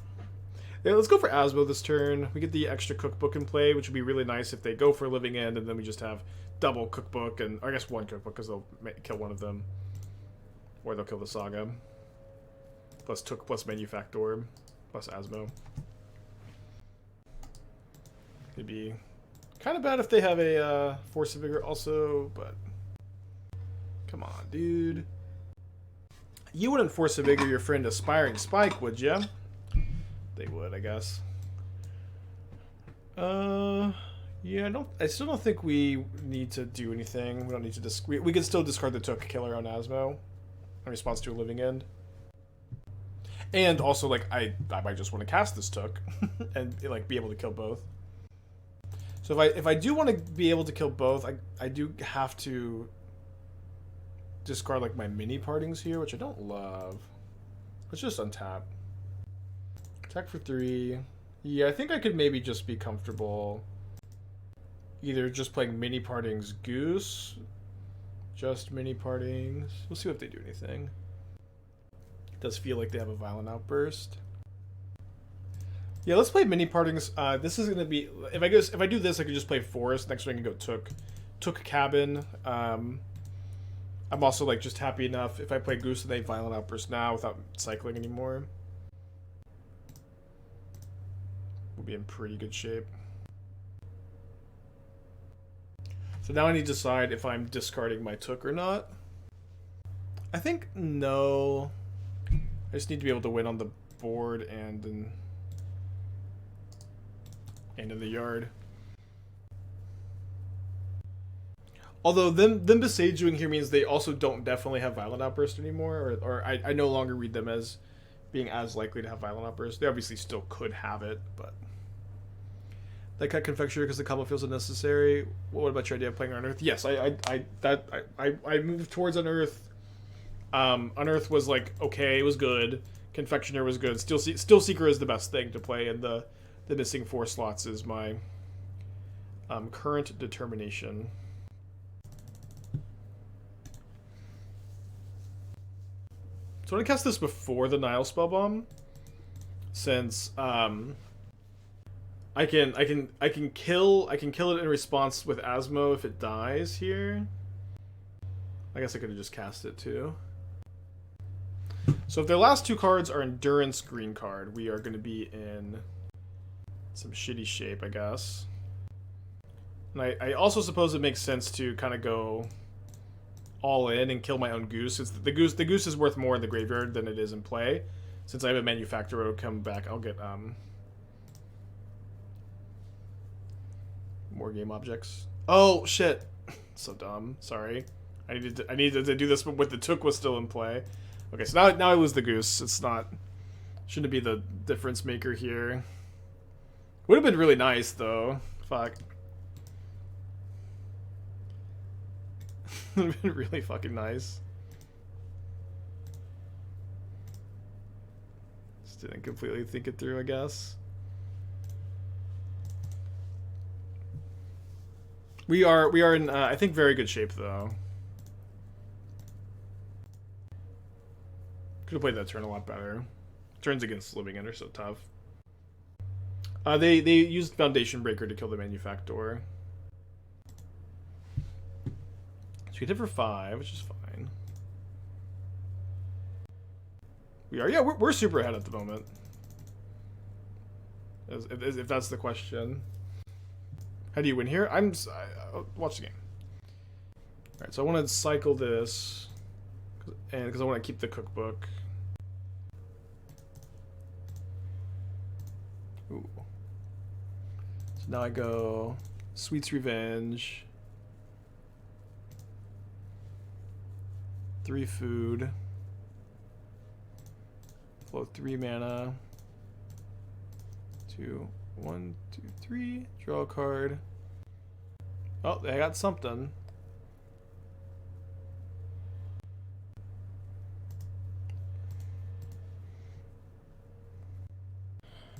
Yeah, let's go for Asmo this turn. We get the extra Cookbook in play, which would be really nice if they go for Living End, and then we just have double Cookbook, and I guess one Cookbook, because they'll kill one of them. Or they'll kill the Saga. Plus Took, plus Manufactor, plus Asmo. It'd be kind of bad if they have a Force of Vigor also, but... Come on, dude. You wouldn't Force of Vigor your friend Aspiring Spike, would ya? They would, I guess. Yeah, I still don't think we need to do anything. We don't need to we can still discard the Took killer on Asmo in response to a Living End. And also, like, I might just want to cast this Took and like be able to kill both. So if I do want to be able to kill both, I do have to discard like my mini partings here, which I don't love. Let's just untap. Attack for 3. Yeah, I think I could maybe just be comfortable either just playing mini partings Goose, just mini partings. We'll see if they do anything. It does feel like they have a Violent Outburst. Yeah, let's play mini partings. This is gonna be if I do this, I could just play Forest. Next one I can go Took Cabin. I'm also like just happy enough if I play Goose and they Violent Outburst now without cycling anymore. We'll be in pretty good shape. So now I need to decide if I'm discarding my Took or not. I think no. I just need to be able to win on the board and in the yard. Although them Boseijuing here means they also don't definitely have Violent Outburst anymore, or I no longer read them as being as likely to have Violent Outburst. They obviously still could have it, but they cut Confectioner because the combo feels unnecessary. What about your idea of playing Unearth? Yes, I moved towards Unearth. Unearth was like okay, it was good. Confectioner was good. Steelseeker is the best thing to play, and the missing 4 slots is my current determination. So I'm gonna cast this before the Nihil Spellbomb, since I can kill it in response with Asmo if it dies here. I guess I could have just cast it too. So if their last 2 cards are Endurance green card, we are going to be in some shitty shape, I guess. And I also suppose it makes sense to kind of go all in and kill my own Goose. The goose is worth more in the graveyard than it is in play. Since I have a Manufactor, it'll come back. I'll get more game objects. Oh shit! So dumb. Sorry. I needed to do this with the Took was still in play. Okay, so now I lose the Goose. It's not... Shouldn't be the difference maker here. Would have been really nice, though. Fuck. Would have been really fucking nice. Just didn't completely think it through, I guess. We are in, I think, very good shape, though. Could have played that turn a lot better. Turns against Living End are so tough. They used Foundation Breaker to kill the Manufactor. So we hit for 5, which is fine. We're super ahead at the moment. If that's the question. How do you win here? Watch the game. Alright, so I want to cycle this. And because I want to keep the cookbook. Ooh. So now I go Sweet's Revenge. 3 food. Flow 3 mana. 2, 1, 2, 3. Draw a card. Oh, I got something.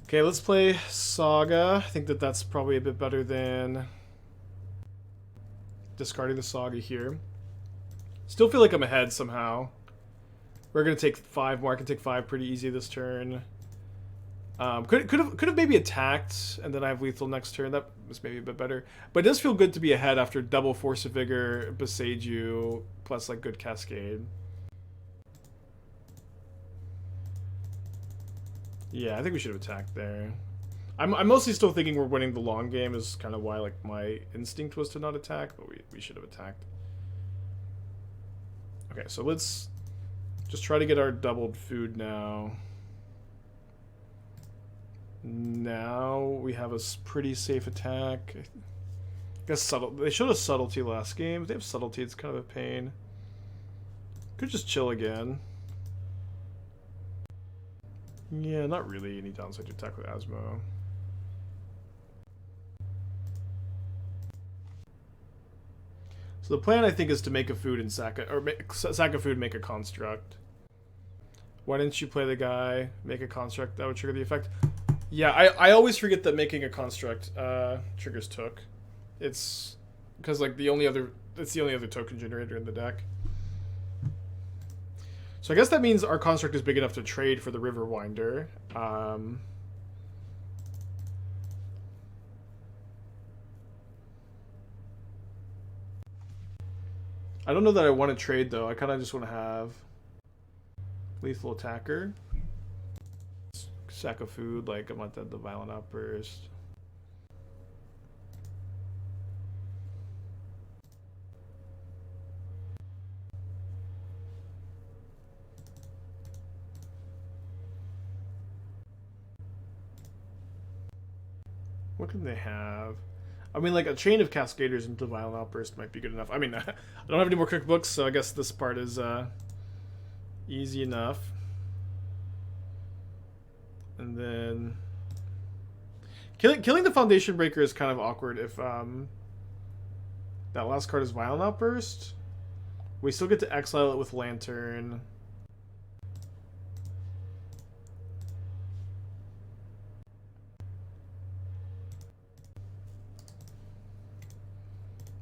Okay, let's play Saga. I think that's probably a bit better than discarding the Saga here. Still feel like I'm ahead somehow. We're gonna take 5 more. I can take 5 pretty easy this turn. Could have maybe attacked, and then I have lethal next turn. That was maybe a bit better. But it does feel good to be ahead after double Force of Vigor, Boseiju, plus like good Cascade. Yeah, I think we should have attacked there. I'm mostly still thinking we're winning the long game is kind of why like my instinct was to not attack, but we should have attacked. Okay, so let's just try to get our doubled food now. Now we have a pretty safe attack. I guess subtle. They showed us subtlety last game. If they have subtlety, it's kind of a pain. Could just chill again. Yeah, not really any downside to attack with Asmo. So the plan, I think, is to make a food in Saga, or sack a food, make a construct. Why didn't you play the guy, make a construct that would trigger the effect? Yeah, I always forget that making a construct triggers Took. It's because like it's the only other token generator in the deck. So I guess that means our construct is big enough to trade for the Riverwinder. I don't know that I want to trade though. I kind of just want to have lethal attacker. Sack of food, like I want the violent outburst. What can they have? I mean, like a chain of cascaders into violent outburst might be good enough. I mean, I don't have any more cookbooks, so I guess this part is easy enough. And then killing the Foundation Breaker is kind of awkward if that last card is Violent Outburst. We still get to exile it with Lantern.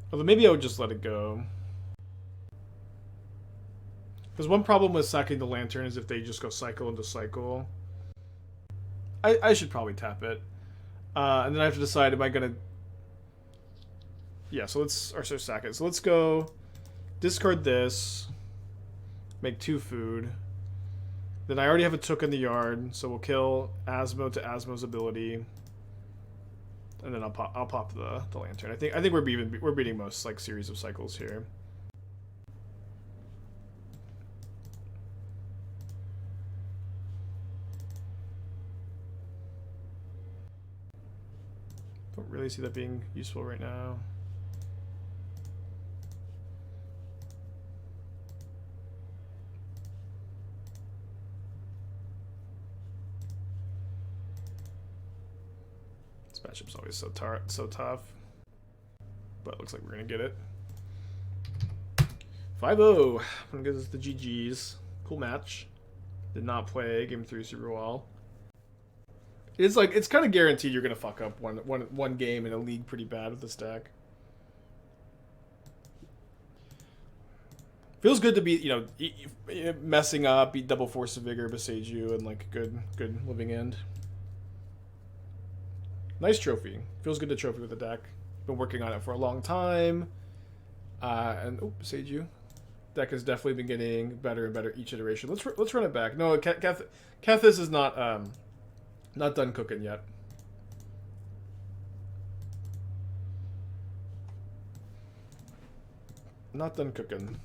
Although maybe I would just let it go. Because one problem with sacking the Lantern is if they just go cycle into cycle. I should probably tap it. And then I have to decide, am I going to... Yeah, so let's... Or so sack it. So let's go discard this. Make 2 food. Then I already have a Took in the yard, so we'll kill Asmo to Asmo's ability. And then I'll pop the Lantern. I think we're beating most like series of cycles here. Don't really see that being useful right now. This matchup's always so tough. But it looks like we're gonna get it. 5-0. I'm gonna give this the GGs. Cool match. Did not play Game 3 super well. It's like it's kind of guaranteed you're gonna fuck up one game in a league pretty bad with this deck. Feels good to be, you know, messing up, beat double Force of Vigor, Boseiju, and like good living end. Nice trophy. Feels good to trophy with the deck. Been working on it for a long time. And oh, Boseiju. Deck has definitely been getting better and better each iteration. Let's run it back. No, Kethis is not done cooking yet. Not done cooking.